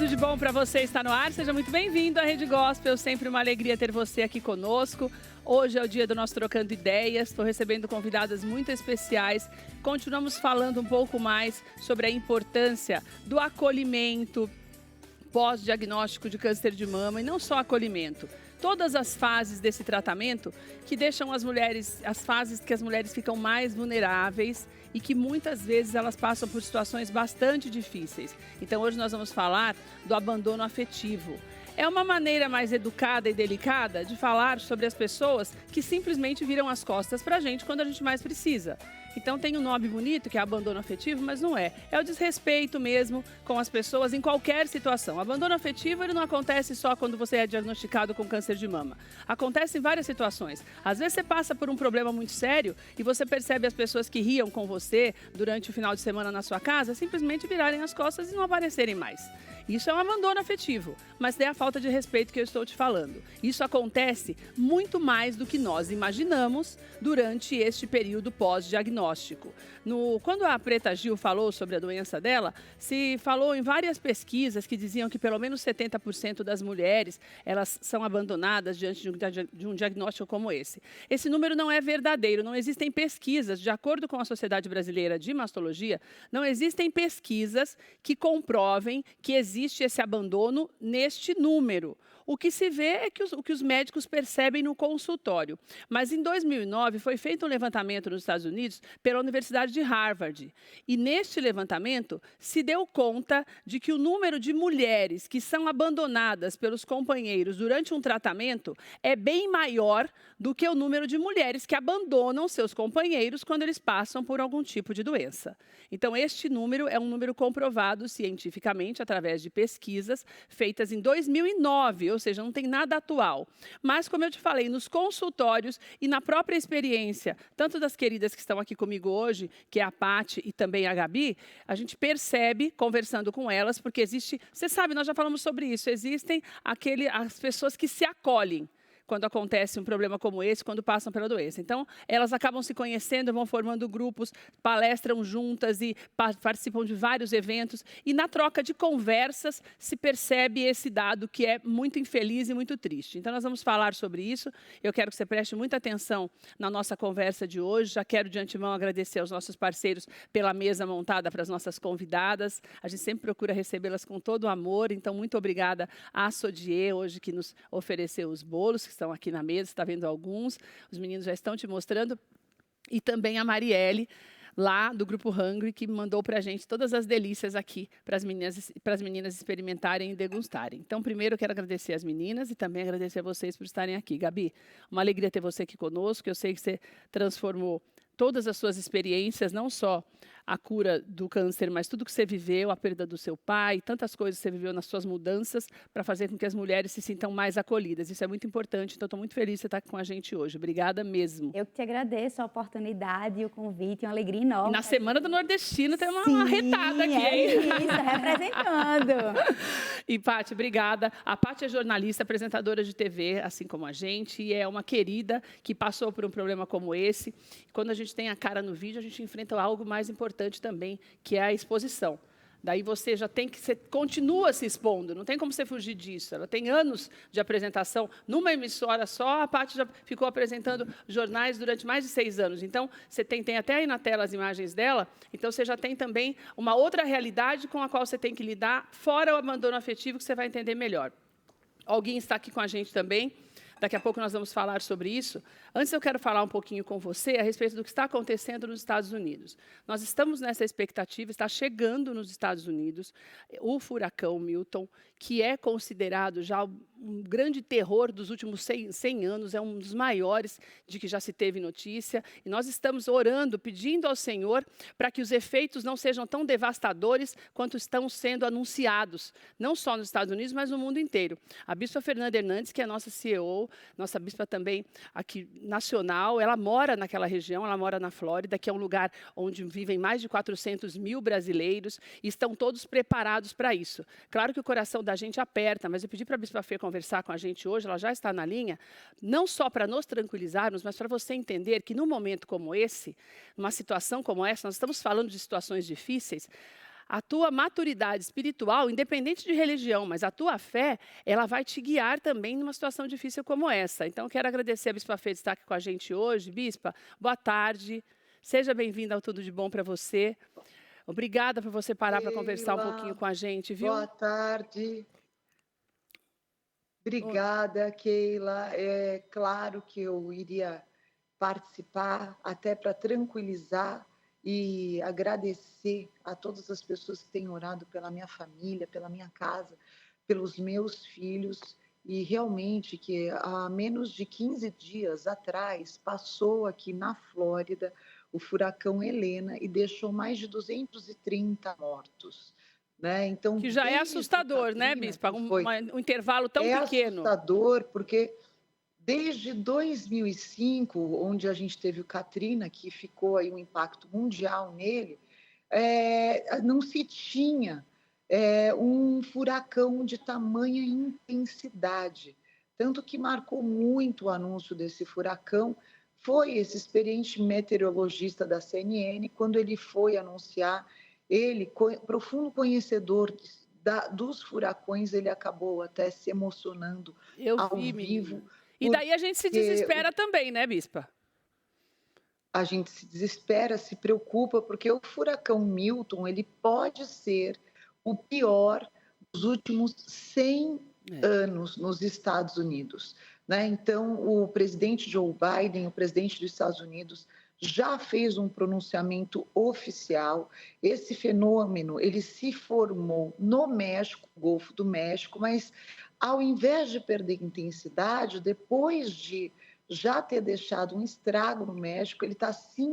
tudo de bom para você está no ar. Seja muito bem-vindo à Rede Gospel. Sempre uma alegria ter você aqui conosco. Hoje é o dia do nosso Trocando Ideias. Estou recebendo convidadas muito especiais. Continuamos falando um pouco mais sobre a importância do acolhimento pós-diagnóstico de câncer de mama e não só acolhimento. Todas as fases desse tratamento que deixam as mulheres, as fases que as mulheres ficam mais vulneráveis e que muitas vezes elas passam por situações bastante difíceis. Então hoje nós vamos falar do abandono afetivo. É uma maneira mais educada e delicada de falar sobre as pessoas que simplesmente viram as costas pra gente quando a gente mais precisa. Então tem um nome bonito que é abandono afetivo, mas não é. É o desrespeito mesmo com as pessoas em qualquer situação. O abandono afetivo ele não acontece só quando você é diagnosticado com câncer de mama. Acontece em várias situações. Às vezes você passa por um problema muito sério e você percebe as pessoas que riam com você durante o final de semana na sua casa simplesmente virarem as costas e não aparecerem mais. Isso é um abandono afetivo, mas é a falta de respeito que eu estou te falando. Isso acontece muito mais do que nós imaginamos durante este período pós-diagnóstico. Quando a Preta Gil falou sobre a doença dela, se falou em várias pesquisas que diziam que pelo menos 70% das mulheres elas são abandonadas diante de um diagnóstico como esse. Esse número não é verdadeiro, não existem pesquisas, de acordo com a Sociedade Brasileira de Mastologia, não existem pesquisas que comprovem que existe esse abandono neste número. O que se vê é que o que os médicos percebem no consultório. Mas em 2009 foi feito um levantamento nos Estados Unidos pela Universidade de Harvard. E neste levantamento se deu conta de que o número de mulheres que são abandonadas pelos companheiros durante um tratamento é bem maior do que o número de mulheres que abandonam seus companheiros quando eles passam por algum tipo de doença. Então este número é um número comprovado cientificamente através de pesquisas feitas em 2009, ou seja, não tem nada atual. Mas, como eu te falei, nos consultórios e na própria experiência, tanto das queridas que estão aqui comigo hoje, que é a Paty e também a Gabi, a gente percebe, conversando com elas, porque existe, você sabe, nós já falamos sobre isso, existem as pessoas que se acolhem quando acontece um problema como esse, quando passam pela doença. Então, elas acabam se conhecendo, vão formando grupos, palestram juntas e participam de vários eventos. E na troca de conversas se percebe esse dado que é muito infeliz e muito triste. Então, nós vamos falar sobre isso. Eu quero que você preste muita atenção na nossa conversa de hoje. Já quero de antemão agradecer aos nossos parceiros pela mesa montada para as nossas convidadas. A gente sempre procura recebê-las com todo o amor. Então, muito obrigada à Sodier, hoje que nos ofereceu os bolos, que estão aqui na mesa, você está vendo alguns, os meninos já estão te mostrando, e também a Marielle, lá do Grupo Hungry, que mandou para a gente todas as delícias aqui para as meninas experimentarem e degustarem. Então, primeiro eu quero agradecer as meninas e também agradecer a vocês por estarem aqui. Gabi, uma alegria ter você aqui conosco, eu sei que você transformou todas as suas experiências, não só a cura do câncer, mas tudo que você viveu, a perda do seu pai, tantas coisas que você viveu nas suas mudanças para fazer com que as mulheres se sintam mais acolhidas. Isso é muito importante, então estou muito feliz de você estar aqui com a gente hoje. Obrigada mesmo. Eu que te agradeço a oportunidade e o convite, uma alegria enorme. E na Semana do Nordestino tem uma retada aqui, hein? Isso, representando. E, Paty, obrigada. A Paty é jornalista, apresentadora de TV, assim como a gente, e é uma querida que passou por um problema como esse. Quando a gente tem a cara no vídeo, a gente enfrenta algo mais importante também, que é a exposição. Daí você já tem que, você continua se expondo, não tem como você fugir disso. Ela tem anos de apresentação numa emissora só, a Paty já ficou apresentando jornais durante mais de 6 anos. Então, você tem até aí na tela as imagens dela, então você já tem também uma outra realidade com a qual você tem que lidar, fora o abandono afetivo, que você vai entender melhor. Alguém está aqui com a gente também. Daqui a pouco nós vamos falar sobre isso. Antes, eu quero falar um pouquinho com você a respeito do que está acontecendo nos Estados Unidos. Nós estamos nessa expectativa, está chegando nos Estados Unidos o furacão Milton, que é considerado já um grande terror dos últimos 100 anos, é um dos maiores de que já se teve notícia. E nós estamos orando, pedindo ao Senhor para que os efeitos não sejam tão devastadores quanto estão sendo anunciados, não só nos Estados Unidos, mas no mundo inteiro. A Bispa Fernanda Hernandes, que é a nossa CEO, nossa bispa também aqui nacional, ela mora naquela região, ela mora na Flórida, que é um lugar onde vivem mais de 400 mil brasileiros e estão todos preparados para isso. Claro que o coração da gente aperta, mas eu pedi para a bispa Fê conversar com a gente hoje, ela já está na linha, não só para nos tranquilizarmos, mas para você entender que num momento como esse, numa situação como essa, nós estamos falando de situações difíceis, a tua maturidade espiritual, independente de religião, mas a tua fé, ela vai te guiar também numa situação difícil como essa. Então, quero agradecer a Bispa Fê de estar aqui com a gente hoje. Bispa, boa tarde. Seja bem-vinda ao Tudo de Bom para você. Obrigada por você parar para conversar um pouquinho Keila, com a gente, viu? boa tarde. Ô, Obrigada, Keila. É claro que eu iria participar, até para tranquilizar e agradecer a todas as pessoas que têm orado pela minha família, pela minha casa, pelos meus filhos. E realmente que há menos de 15 dias atrás passou aqui na Flórida o furacão Helena e deixou mais de 230 mortos. Né? Então, que já é desde assustador, né, Katrina, Bispa? que foi, Um intervalo tão é pequeno. assustador, porque desde 2005, onde a gente teve o Katrina, que ficou aí um impacto mundial nele, não se tinha um furacão de tamanha intensidade. Tanto que marcou muito o anúncio desse furacão foi esse experiente meteorologista da CNN, quando ele foi anunciar, ele, profundo conhecedor dos furacões, ele acabou até se emocionando Eu ao vi, vivo, menina. E daí a gente se porque desespera também, né, Bispa? a gente se desespera, se preocupa, porque o furacão Milton, ele pode ser o pior dos últimos 100 É. anos nos Estados Unidos. Né? Então, o presidente Joe Biden, o presidente dos Estados Unidos, já fez um pronunciamento oficial. Esse fenômeno, ele se formou no México, Golfo do México, mas ao invés de perder intensidade, depois de já ter deixado um estrago no México, ele está se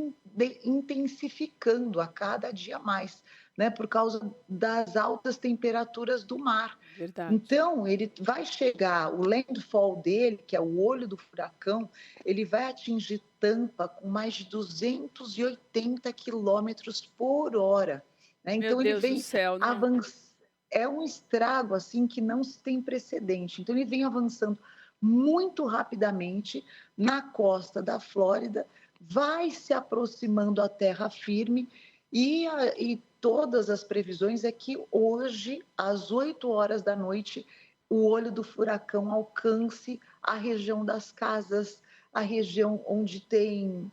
intensificando a cada dia mais, né, por causa das altas temperaturas do mar. Verdade. Então, ele vai chegar, o landfall dele, que é o olho do furacão, ele vai atingir Tampa com mais de 280 quilômetros por hora. Né? Meu Então, ele Deus do vem céu, né? avançando. É um estrago assim que não se tem precedente. Então, ele vem avançando muito rapidamente na costa da Flórida, vai se aproximando à terra firme e todas as previsões é que hoje, às 8 horas da noite, o olho do furacão alcance a região das casas, a região onde tem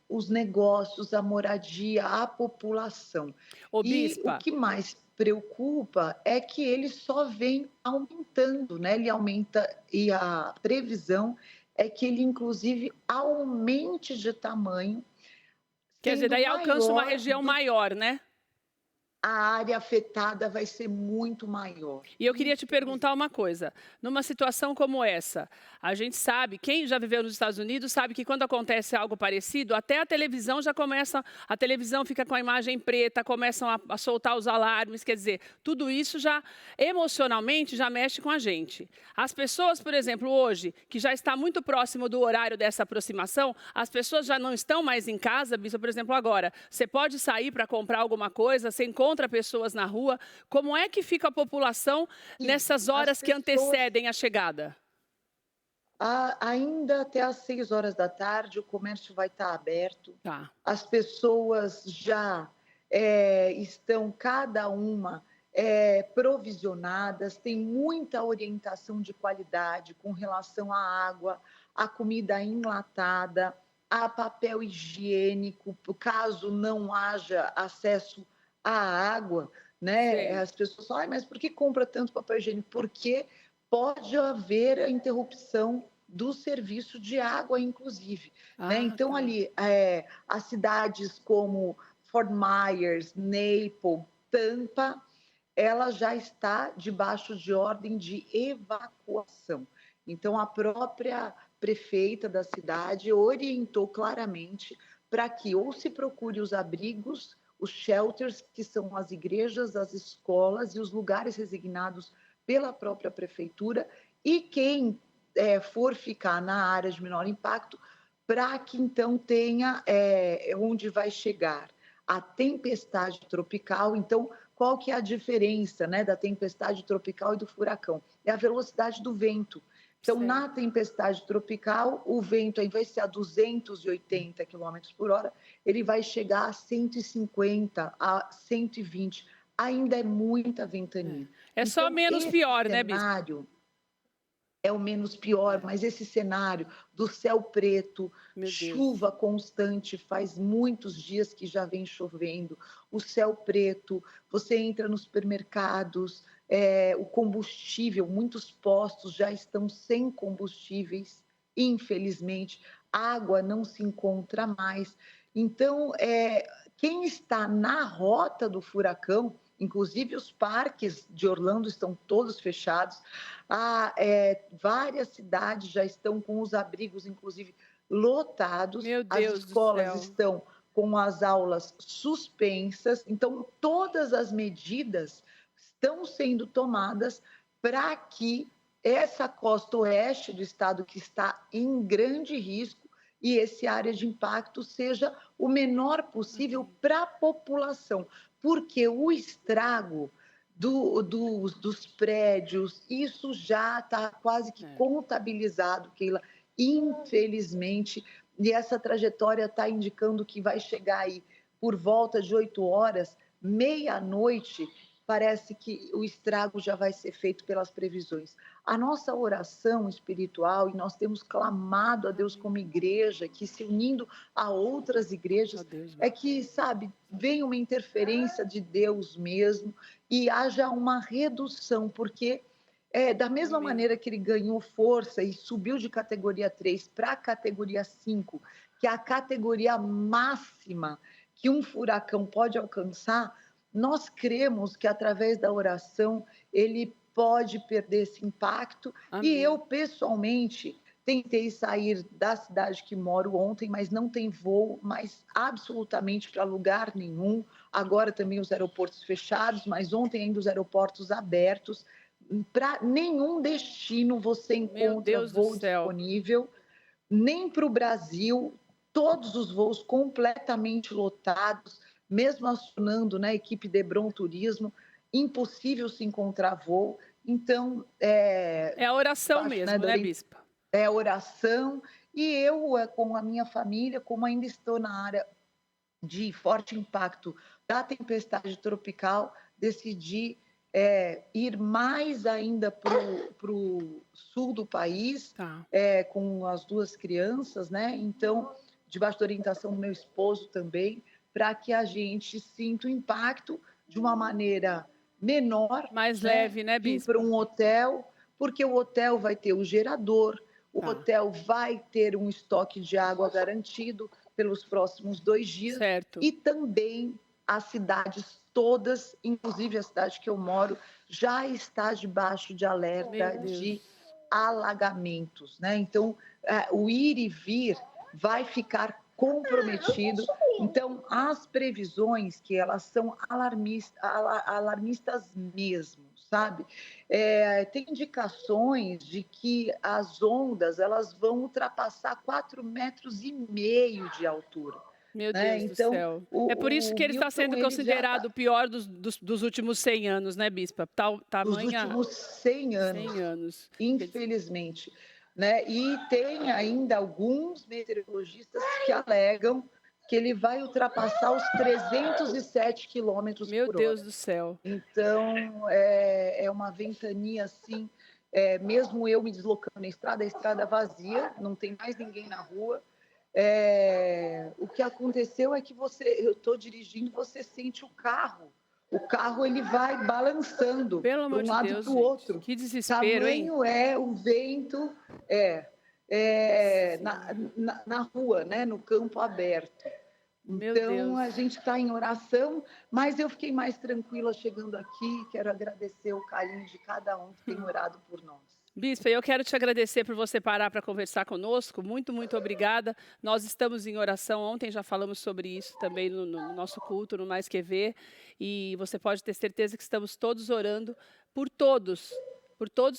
os negócios, a moradia, a população. Ô, E o Bispa, que mais preocupa é que ele só vem aumentando, né? Ele aumenta e a previsão é que ele, inclusive, aumente de tamanho, quer dizer, sendo daí alcança uma maior região do maior, né? a área afetada vai ser muito maior. E eu queria te perguntar uma coisa. Numa situação como essa, a gente sabe, quem já viveu nos Estados Unidos sabe que quando acontece algo parecido, até a televisão já começa, a televisão fica com a imagem preta, começam a soltar os alarmes, quer dizer, tudo isso já emocionalmente já mexe com a gente. As pessoas, por exemplo, hoje, que já está muito próximo do horário dessa aproximação, as pessoas já não estão mais em casa, Bispo, por exemplo, agora, você pode sair para comprar alguma coisa, você encontra pessoas na rua, como é que fica a população nessas horas que antecedem a chegada? Ainda até às 6 horas da tarde, o comércio vai estar aberto. Tá. As pessoas já estão, cada uma, provisionadas, tem muita orientação de qualidade com relação à água, à comida enlatada, a papel higiênico, caso não haja acesso à água, né? Sei. As pessoas falam, mas por que compra tanto papel higiênico? Porque pode haver a interrupção do serviço de água, inclusive. Né? Ah, Então, tá. ali, as cidades como Fort Myers, Naples, Tampa, ela já está debaixo de ordem de evacuação. Então, a própria prefeita da cidade orientou claramente para que ou se procure os abrigos, os shelters, que são as igrejas, as escolas e os lugares resignados pela própria prefeitura, e quem for ficar na área de menor impacto, para que então tenha onde vai chegar a tempestade tropical. Então, qual que é a diferença, né, da tempestade tropical e do furacão? É a velocidade do vento. Então, Sei. na tempestade tropical, o vento, ao invés de ser a 280 km por hora, ele vai chegar a 150, a 120. ainda é muita ventania. É só Então, menos esse pior, né, Bispo? cenário é o menos pior, mas esse cenário do céu preto, Meu Deus. chuva constante, faz muitos dias que já vem chovendo, o céu preto, você entra nos supermercados, o combustível, muitos postos já estão sem combustíveis, infelizmente, água não se encontra mais. Então, quem está na rota do furacão, inclusive os parques de Orlando estão todos fechados, várias cidades já estão com os abrigos, inclusive, lotados, Meu as Deus do escolas céu. estão com as aulas suspensas, então todas as medidas estão sendo tomadas para que essa costa oeste do estado, que está em grande risco, e essa área de impacto seja o menor possível para a população, porque o estrago dos prédios, isso já está quase que contabilizado, Keila, infelizmente, e essa trajetória está indicando que vai chegar aí por volta de 8 horas, meia-noite, parece que o estrago já vai ser feito pelas previsões. A nossa oração espiritual, e nós temos clamado a Deus como igreja, que se unindo a outras igrejas, é que, sabe, venha uma interferência de Deus mesmo e haja uma redução, porque da mesma maneira que ele ganhou força e subiu de categoria 3 para a categoria 5, que é a categoria máxima que um furacão pode alcançar, nós cremos que através da oração ele pode perder esse impacto. Amém. E eu, pessoalmente, tentei sair da cidade que moro ontem, mas não tem voo mais absolutamente para lugar nenhum. Agora também os aeroportos fechados, mas ontem ainda os aeroportos abertos. Para nenhum destino você encontra voo disponível, nem para o Brasil, todos os voos completamente lotados, mesmo acionando, né, a equipe Debron Turismo, impossível se encontrar voo. Então, é a oração mesmo, né, Bispa? É oração, e eu, com a minha família, como ainda estou na área de forte impacto da tempestade tropical, decidi ir mais ainda para o sul do país, com as 2 crianças, né? Então, debaixo da orientação do meu esposo também, para que a gente sinta o impacto de uma maneira menor, mais leve, né, Bispo? Ir para um hotel, porque o hotel vai ter o gerador, o hotel vai ter um estoque de água garantido pelos próximos 2 dias. Certo. E também as cidades todas, inclusive a cidade que eu moro, já está debaixo de alerta de alagamentos, né? Então, o ir e vir vai ficar comprometido. Então, as previsões, que elas são alarmistas mesmo, sabe? Tem indicações de que as ondas elas vão ultrapassar 4,5 metros de altura. Meu né? Deus Então, do céu. É por isso que ele está sendo considerado o pior dos últimos 100 anos, né, Bispa? Dos últimos 100 anos, 100 anos. Infelizmente. Né? E tem ainda alguns meteorologistas que alegam que ele vai ultrapassar os 307 quilômetros por hora. Meu Deus do céu. Então, é uma ventania assim, mesmo eu me deslocando na estrada, a estrada vazia, não tem mais ninguém na rua. O que aconteceu é que eu estou dirigindo, você sente o carro ele vai balançando de um lado para o outro. Que desespero, hein? Tamanho é o vento na rua, né? No campo aberto. Então, a gente está em oração, mas eu fiquei mais tranquila chegando aqui. Quero agradecer o carinho de cada um que tem orado por nós. Bispa, eu quero te agradecer por você parar para conversar conosco. Muito, muito obrigada. Nós estamos em oração. Ontem já falamos sobre isso também no nosso culto, no Mais Que Ver. E você pode ter certeza que estamos todos orando por todos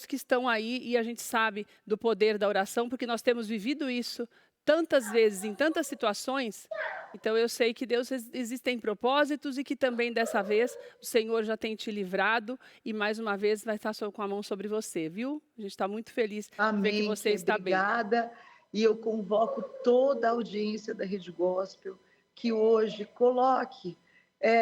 que estão aí. E a gente sabe do poder da oração, porque nós temos vivido isso tantas vezes, em tantas situações. Então eu sei que Deus existem propósitos e que também dessa vez o Senhor já tem te livrado e mais uma vez vai estar com a mão sobre você, viu? A gente está muito feliz de ver que você está obrigada. bem. E eu convoco toda a audiência da Rede Gospel que hoje coloque,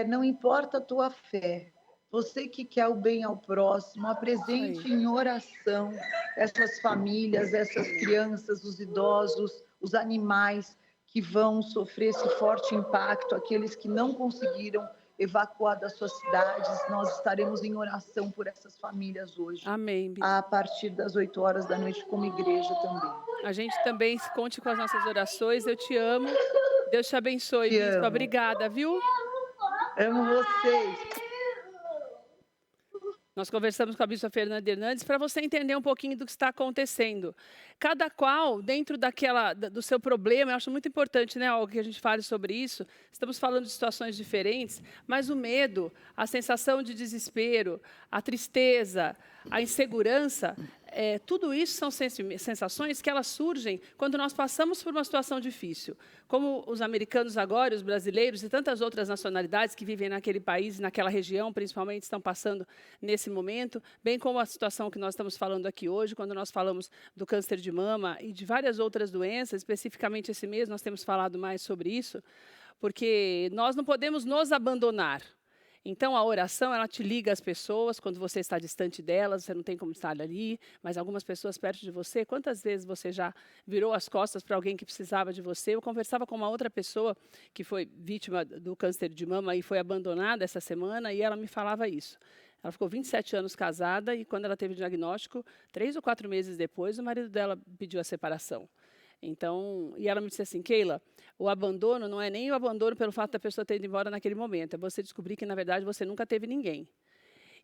não importa a tua fé, Você que quer o bem ao próximo, apresente em oração essas famílias, essas crianças, os idosos, os animais que vão sofrer esse forte impacto, aqueles que não conseguiram evacuar das suas cidades. Nós estaremos em oração por essas famílias hoje, Amém, Bi. a partir das 8 horas da noite, como igreja também. A gente também conte com as nossas orações. Eu te amo. Deus te abençoe, Te Bispa. amo. Obrigada, viu? Amo vocês. Nós conversamos com a Bispa Fernanda Hernandes para você entender um pouquinho do que está acontecendo. Cada qual, dentro do seu problema, eu acho muito importante, né, Olga, que a gente fale sobre isso. Estamos falando de situações diferentes, mas o medo, a sensação de desespero, a tristeza, a insegurança, tudo isso são sensações que elas surgem quando nós passamos por uma situação difícil. Como os americanos agora, os brasileiros e tantas outras nacionalidades que vivem naquele país, naquela região, principalmente, estão passando nesse momento, bem como a situação que nós estamos falando aqui hoje, quando nós falamos do câncer de mama e de várias outras doenças, especificamente esse mês nós temos falado mais sobre isso, porque nós não podemos nos abandonar. Então, a oração, ela te liga às pessoas, quando você está distante delas, você não tem como estar ali, mas algumas pessoas perto de você, quantas vezes você já virou as costas para alguém que precisava de você? Eu conversava com uma outra pessoa que foi vítima do câncer de mama e foi abandonada essa semana, e ela me falava isso. Ela ficou 27 anos casada e quando ela teve o diagnóstico, 3 ou 4 meses depois, o marido dela pediu a separação. Então, e ela me disse assim, Keila, o abandono não é nem o abandono pelo fato da pessoa ter ido embora naquele momento, é você descobrir que, na verdade, você nunca teve ninguém.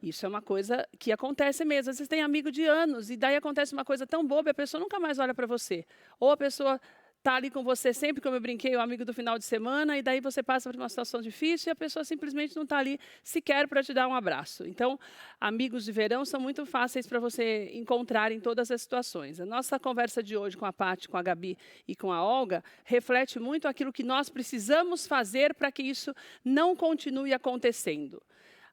Isso é uma coisa que acontece mesmo. Às vezes tem amigo de anos, e daí acontece uma coisa tão boba, a pessoa nunca mais olha para você. Ou a pessoa está ali com você sempre, como eu brinquei, o amigo do final de semana, e daí você passa por uma situação difícil e a pessoa simplesmente não está ali sequer para te dar um abraço. Então, amigos de verão são muito fáceis para você encontrar em todas as situações. A nossa conversa de hoje com a Paty, com a Gabi e com a Olga reflete muito aquilo que nós precisamos fazer para que isso não continue acontecendo.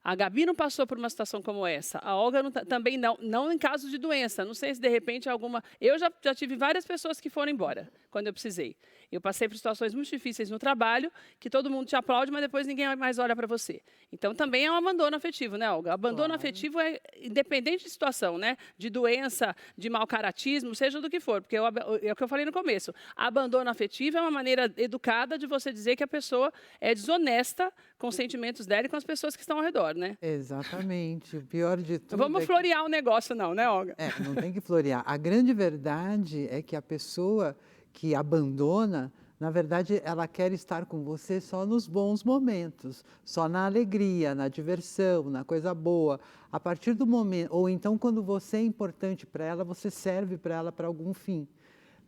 A Gabi não passou por uma situação como essa. A Olga também não em caso de doença. Não sei se, de repente, alguma... Eu já tive várias pessoas que foram embora, quando eu precisei. Eu passei por situações muito difíceis no trabalho, que todo mundo te aplaude, mas depois ninguém mais olha para você. Então, também é um abandono afetivo, né, Olga? Abandono afetivo é independente de situação, né? De doença, de mau caratismo, seja do que for. Porque é o que eu falei no começo. Abandono afetivo é uma maneira educada de você dizer que a pessoa é desonesta com os sentimentos dela e com as pessoas que estão ao redor, né? Exatamente. O pior de tudo Não vamos florear o negócio não, né, Olga? não tem que florear. A grande verdade é que a pessoa que abandona, na verdade, ela quer estar com você só nos bons momentos, só na alegria, na diversão, na coisa boa. A partir do momento, ou então quando você é importante para ela, você serve para ela para algum fim.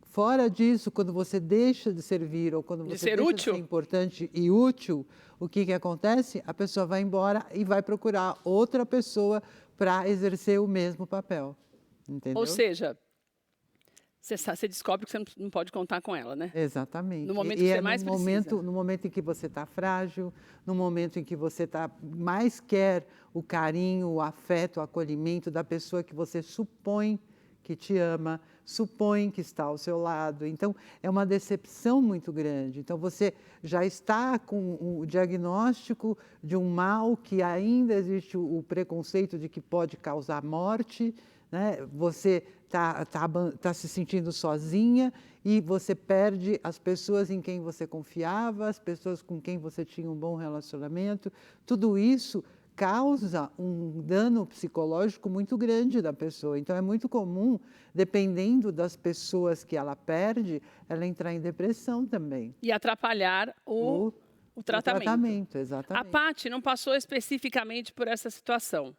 Fora disso, quando você deixa de servir ou quando você deixa de ser importante e útil, o que acontece? A pessoa vai embora e vai procurar outra pessoa para exercer o mesmo papel. Entendeu? Ou seja, você descobre que você não pode contar com ela, né? Exatamente. No momento que você mais precisa. No momento em que você está frágil, no momento em que você mais quer o carinho, o afeto, o acolhimento da pessoa que você supõe que te ama, supõe que está ao seu lado. Então, é uma decepção muito grande. Então, você já está com o diagnóstico de um mal que ainda existe o preconceito de que pode causar morte, né? Você está se sentindo sozinha e você perde as pessoas em quem você confiava, as pessoas com quem você tinha um bom relacionamento. Tudo isso causa um dano psicológico muito grande da pessoa. Então, é muito comum, dependendo das pessoas que ela perde, ela entrar em depressão também. E atrapalhar o tratamento. O tratamento, exatamente. A Paty não passou especificamente por essa situação.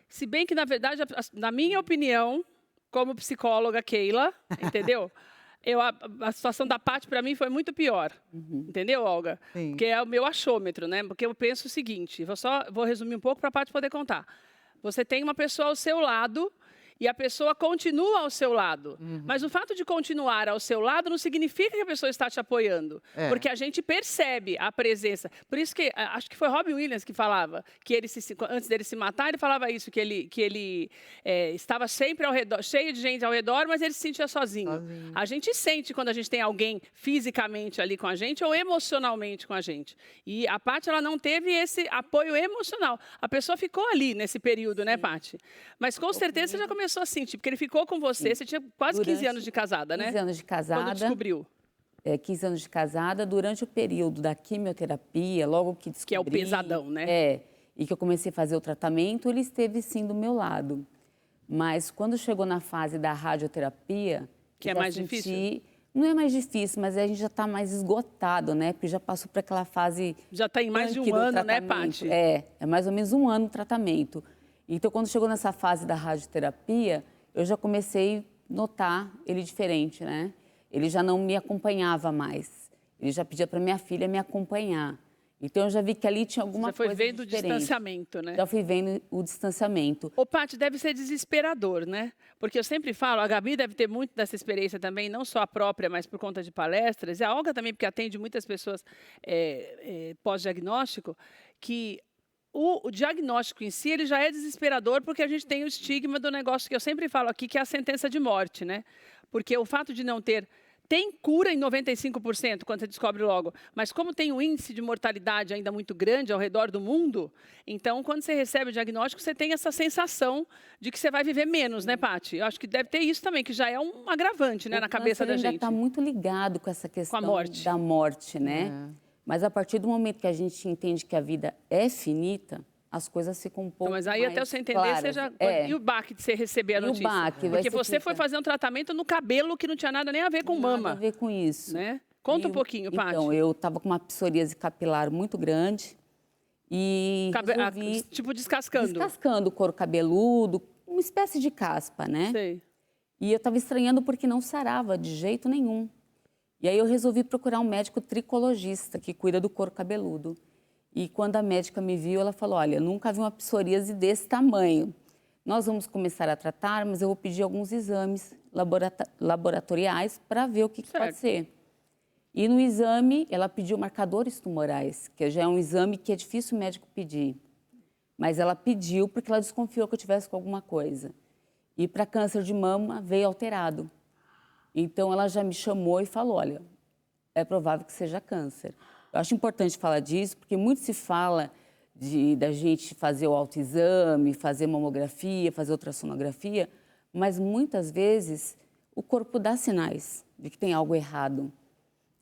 Se bem que, na verdade, na minha opinião, como psicóloga Keila, entendeu? A situação da Paty, para mim, foi muito pior. Entendeu, Olga? Sim. Porque é o meu achômetro, né? Porque eu penso o seguinte, vou resumir um pouco para a Paty poder contar. Você tem uma pessoa ao seu lado e a pessoa continua ao seu lado. Mas o fato de continuar ao seu lado não significa que a pessoa está te apoiando, porque a gente percebe a presença. Por isso que, acho que foi Robin Williams que falava, que ele antes dele se matar, ele falava isso, que ele estava sempre ao redor, cheio de gente ao redor, mas ele se sentia sozinho. A gente sente quando a gente tem alguém fisicamente ali com a gente ou emocionalmente com a gente. E a Paty, ela não teve esse apoio emocional. A pessoa ficou ali nesse período, né, Paty? Mas com certeza você já começou a sentir, porque ele ficou com você, você tinha quase 15 anos de casada, né? 15 anos de casada. Quando descobriu. 15 anos de casada, durante o período da quimioterapia, logo que descobri... Que é o pesadão, né? E que eu comecei a fazer o tratamento, ele esteve sim do meu lado. Mas quando chegou na fase da radioterapia... Que é mais difícil? Não é mais difícil, mas a gente já está mais esgotado, né? Porque já passou por aquela fase... Já está em mais de um ano, né, Paty? É mais ou menos um ano o tratamento. Então, quando chegou nessa fase da radioterapia, eu já comecei a notar ele diferente, né? Ele já não me acompanhava mais. Ele já pedia para minha filha me acompanhar. Então, eu já vi que ali tinha alguma coisa diferente. Já foi vendo o distanciamento, né? Já fui vendo o distanciamento. Ô, Paty, deve ser desesperador, né? Porque eu sempre falo, a Gabi deve ter muito dessa experiência também, não só a própria, mas por conta de palestras, e a Olga também, porque atende muitas pessoas pós-diagnóstico, que o diagnóstico em si, ele já é desesperador, porque a gente tem o estigma do negócio que eu sempre falo aqui, que é a sentença de morte, né? Porque o fato de não ter... Tem cura em 95% quando você descobre logo, mas como tem um índice de mortalidade ainda muito grande ao redor do mundo, então quando você recebe o diagnóstico, você tem essa sensação de que você vai viver menos, né, Paty? Eu acho que deve ter isso também, que já é um agravante, né, na cabeça da gente. Ainda está muito ligado com essa questão da morte, né? Mas a partir do momento que a gente entende que a vida é finita, as coisas ficam um pouco mais Mas aí até você entender, claras. você já... E o baque de você receber a notícia? O baque, porque você foi fazer um tratamento no cabelo que não tinha nada nem a ver com mama. Nada a ver com isso. Né? Conta um pouquinho, Paty. Então, eu estava com uma psoríase capilar muito grande e resolvi... Tipo descascando? Descascando o couro cabeludo, uma espécie de caspa, né? Sei. E eu estava estranhando porque não sarava de jeito nenhum. E aí eu resolvi procurar um médico tricologista que cuida do couro cabeludo. E quando a médica me viu, ela falou, olha, nunca vi uma psoríase desse tamanho. Nós vamos começar a tratar, mas eu vou pedir alguns exames laboratoriais para ver o que pode ser. E no exame, ela pediu marcadores tumorais, que já é um exame que é difícil o médico pedir. Mas ela pediu porque ela desconfiou que eu tivesse com alguma coisa. E para câncer de mama, veio alterado. Então, ela já me chamou e falou, olha, é provável que seja câncer. Eu acho importante falar disso, porque muito se fala da gente fazer o autoexame, fazer mamografia, fazer ultrassonografia, mas muitas vezes o corpo dá sinais de que tem algo errado.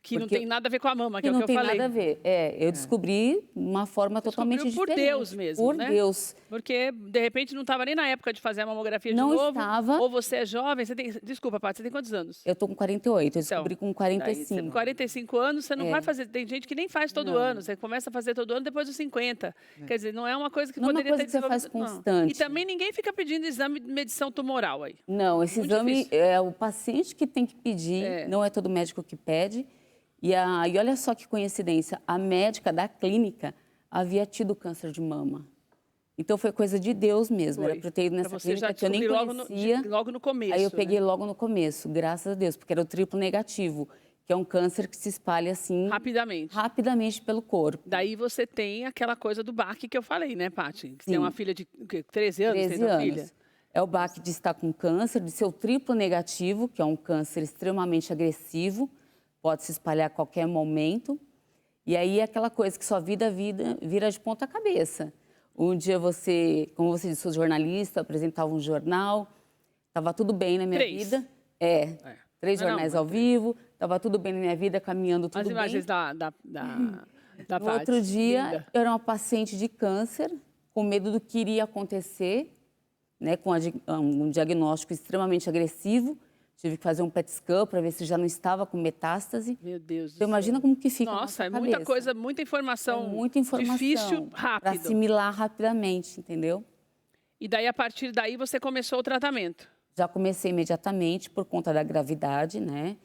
Que não tem nada a ver com a mama, que é o que eu falei. Não tem nada a ver. Eu descobri de uma forma totalmente diferente. Por Deus mesmo, né? Por Deus. Porque, de repente, não estava nem na época de fazer a mamografia de novo. Não estava. Ou você é jovem, Desculpa, Paty, você tem quantos anos? Eu estou com 48, eu descobri com 45. Com 45 anos, você não vai fazer... Tem gente que nem faz todo ano, você começa a fazer todo ano depois dos 50. Quer dizer, não é uma coisa que não poderia é uma coisa ter que você faz constante. E também ninguém fica pedindo exame de medição tumoral aí. Não, esse exame é o paciente que tem que pedir, não é todo médico que pede. E olha só que coincidência, a médica da clínica havia tido câncer de mama. Então foi coisa de Deus mesmo, era para eu ter ido nessa clínica que eu nem conhecia. Logo no começo. Aí eu peguei logo no começo, graças a Deus, porque era o triplo negativo, que é um câncer que se espalha assim... Rapidamente pelo corpo. Daí você tem aquela coisa do baque que eu falei, né, Paty? Você tem uma filha de 13 anos? 13 anos. Filha? É o baque de estar com câncer, de ser o triplo negativo, que é um câncer extremamente agressivo, pode se espalhar a qualquer momento. E aí é aquela coisa que sua vida vira de ponta cabeça. Um dia você, como você disse, sou jornalista, apresentava um jornal, estava tudo bem na minha vida. 3 jornais ao vivo, estava tudo bem na minha vida, caminhando tudo bem. As imagens da No outro dia, eu era uma paciente de câncer, com medo do que iria acontecer, né, com um diagnóstico extremamente agressivo. Tive que fazer um PET scan para ver se já não estava com metástase. Meu Deus do céu. Imagina como que fica. Nossa, é muita coisa, muita informação. Muita informação. Difícil, rápido. Para assimilar rapidamente, entendeu? E daí, a partir daí, você começou o tratamento? Já comecei imediatamente por conta da gravidade, né?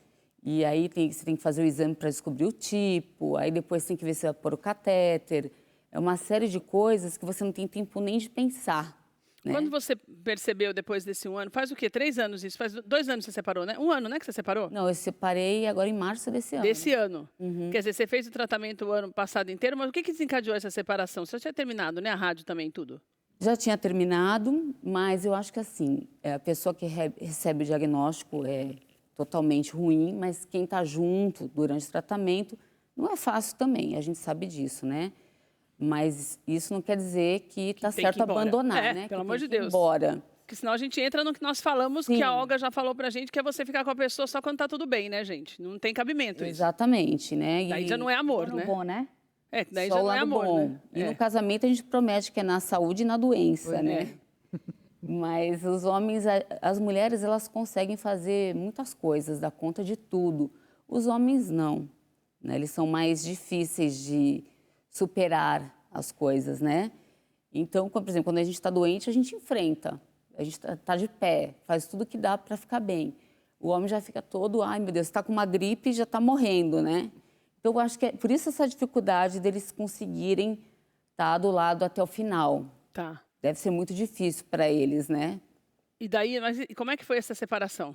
E aí você tem que fazer o exame para descobrir o tipo, aí depois tem que ver se vai pôr o catéter. É uma série de coisas que você não tem tempo nem de pensar. né? Quando você percebeu depois desse 1 ano, faz o quê? 3 anos isso? Faz 2 anos que você separou, né? 1 ano, né, que você separou? Não, eu separei agora em março desse ano. Desse ano. Uhum. Quer dizer, você fez o tratamento o ano passado inteiro, mas o que desencadeou essa separação? Você já tinha terminado, né? A rádio também, tudo. Já tinha terminado, mas eu acho que assim, a pessoa que recebe o diagnóstico é totalmente ruim, mas quem está junto durante o tratamento não é fácil também, a gente sabe disso, né? Mas isso não quer dizer que está tem certo que ir embora. abandonar, É, né? pelo Que amor tem de que ir Deus. embora. Porque senão a gente entra no que nós falamos, que Sim. a Olga já falou pra gente, que é você ficar com a pessoa só quando tá tudo bem, né, gente? Não tem cabimento isso. Exatamente, né? Daí já não é amor, Ano né? bom, né? É, daí Só já o não é lado amor, bom. né? E É. no casamento a gente promete que é na saúde e na doença, É. né? Mas os homens, as mulheres, elas conseguem fazer muitas coisas, dar conta de tudo. Os homens não, né? Eles são mais difíceis de superar as coisas, né? Então, por exemplo, quando a gente está doente, a gente enfrenta. A gente está de pé, faz tudo que dá para ficar bem. O homem já fica todo, ai meu Deus, está com uma gripe e já está morrendo, né? Então, eu acho que é por isso essa dificuldade deles conseguirem estar do lado até o final. Tá. Deve ser muito difícil para eles, né? E daí, mas e como é que foi essa separação?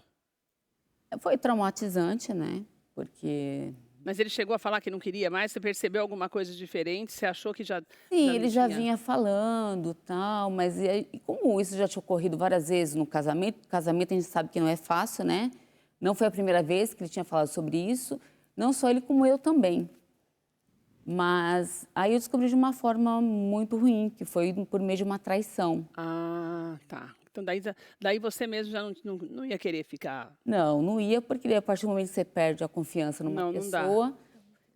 Foi traumatizante, né? Porque... Mas ele chegou a falar que não queria mais? Você percebeu alguma coisa diferente? Você achou que já Sim, não ele já tinha? vinha falando, tal, mas e como isso já tinha ocorrido várias vezes no casamento a gente sabe que não é fácil, né? Não foi a primeira vez que ele tinha falado sobre isso, não só ele como eu também. Mas aí eu descobri de uma forma muito ruim, que foi por meio de uma traição. Ah, tá. Então daí você mesmo já não ia querer ficar... Não ia, porque a partir do momento que você perde a confiança numa Não dá. pessoa,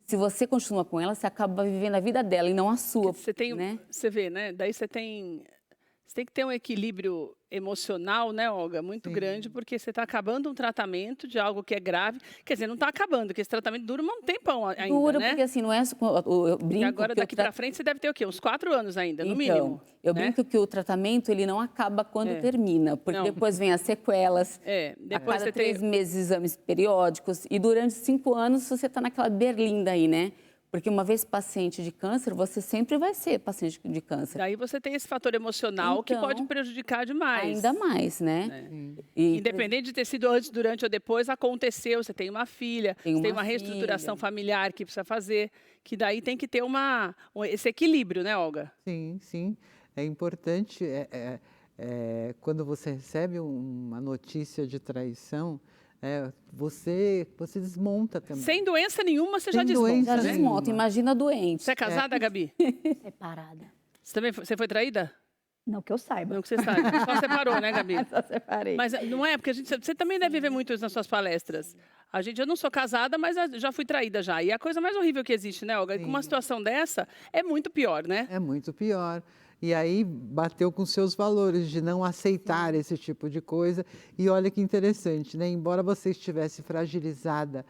se você continua com ela, você acaba vivendo a vida dela e não a sua, Você tem, né? você vê, né? Daí você tem que ter um equilíbrio emocional, né, Olga? Muito grande, porque você está acabando um tratamento de algo que é grave. Quer dizer, não está acabando, porque esse tratamento dura um tempão ainda, Dura, né? porque assim, não é... Eu brinco E agora, que daqui para frente, você deve ter o quê? Uns 4 anos ainda, no Então, mínimo. eu né? brinco que o tratamento, ele não acaba quando termina, porque Não. depois vem as sequelas. É, A depois cada você 3 tem... meses, exames periódicos. E durante 5 anos, você está naquela berlinda aí, né? Porque uma vez paciente de câncer, você sempre vai ser paciente de câncer. Daí você tem esse fator emocional que Então, pode prejudicar demais. Ainda mais, né? Independente de ter sido antes, durante ou depois, aconteceu. Você tem uma filha, Tem você tem uma uma reestruturação filha. familiar que precisa fazer, que daí tem que ter esse equilíbrio, né, Olga? Sim, sim. É importante, quando você recebe uma notícia de traição, você desmonta também. Sem doença nenhuma, você já Sem desmonta, doença Já né? nenhuma. desmonta, imagina doente. Você é casada, Gabi? Separada. Você foi traída? Não que eu saiba. Não que você sabe. Só separou, né, Gabi? Só separei. Mas não é, porque você também deve ver muito isso nas suas palestras. Eu não sou casada, mas já fui traída já. E é a coisa mais horrível que existe, né, Olga? E com uma situação dessa, é muito pior, né? É muito pior. E aí bateu com seus valores de não aceitar esse tipo de coisa. E olha que interessante, né? Embora você estivesse fragilizada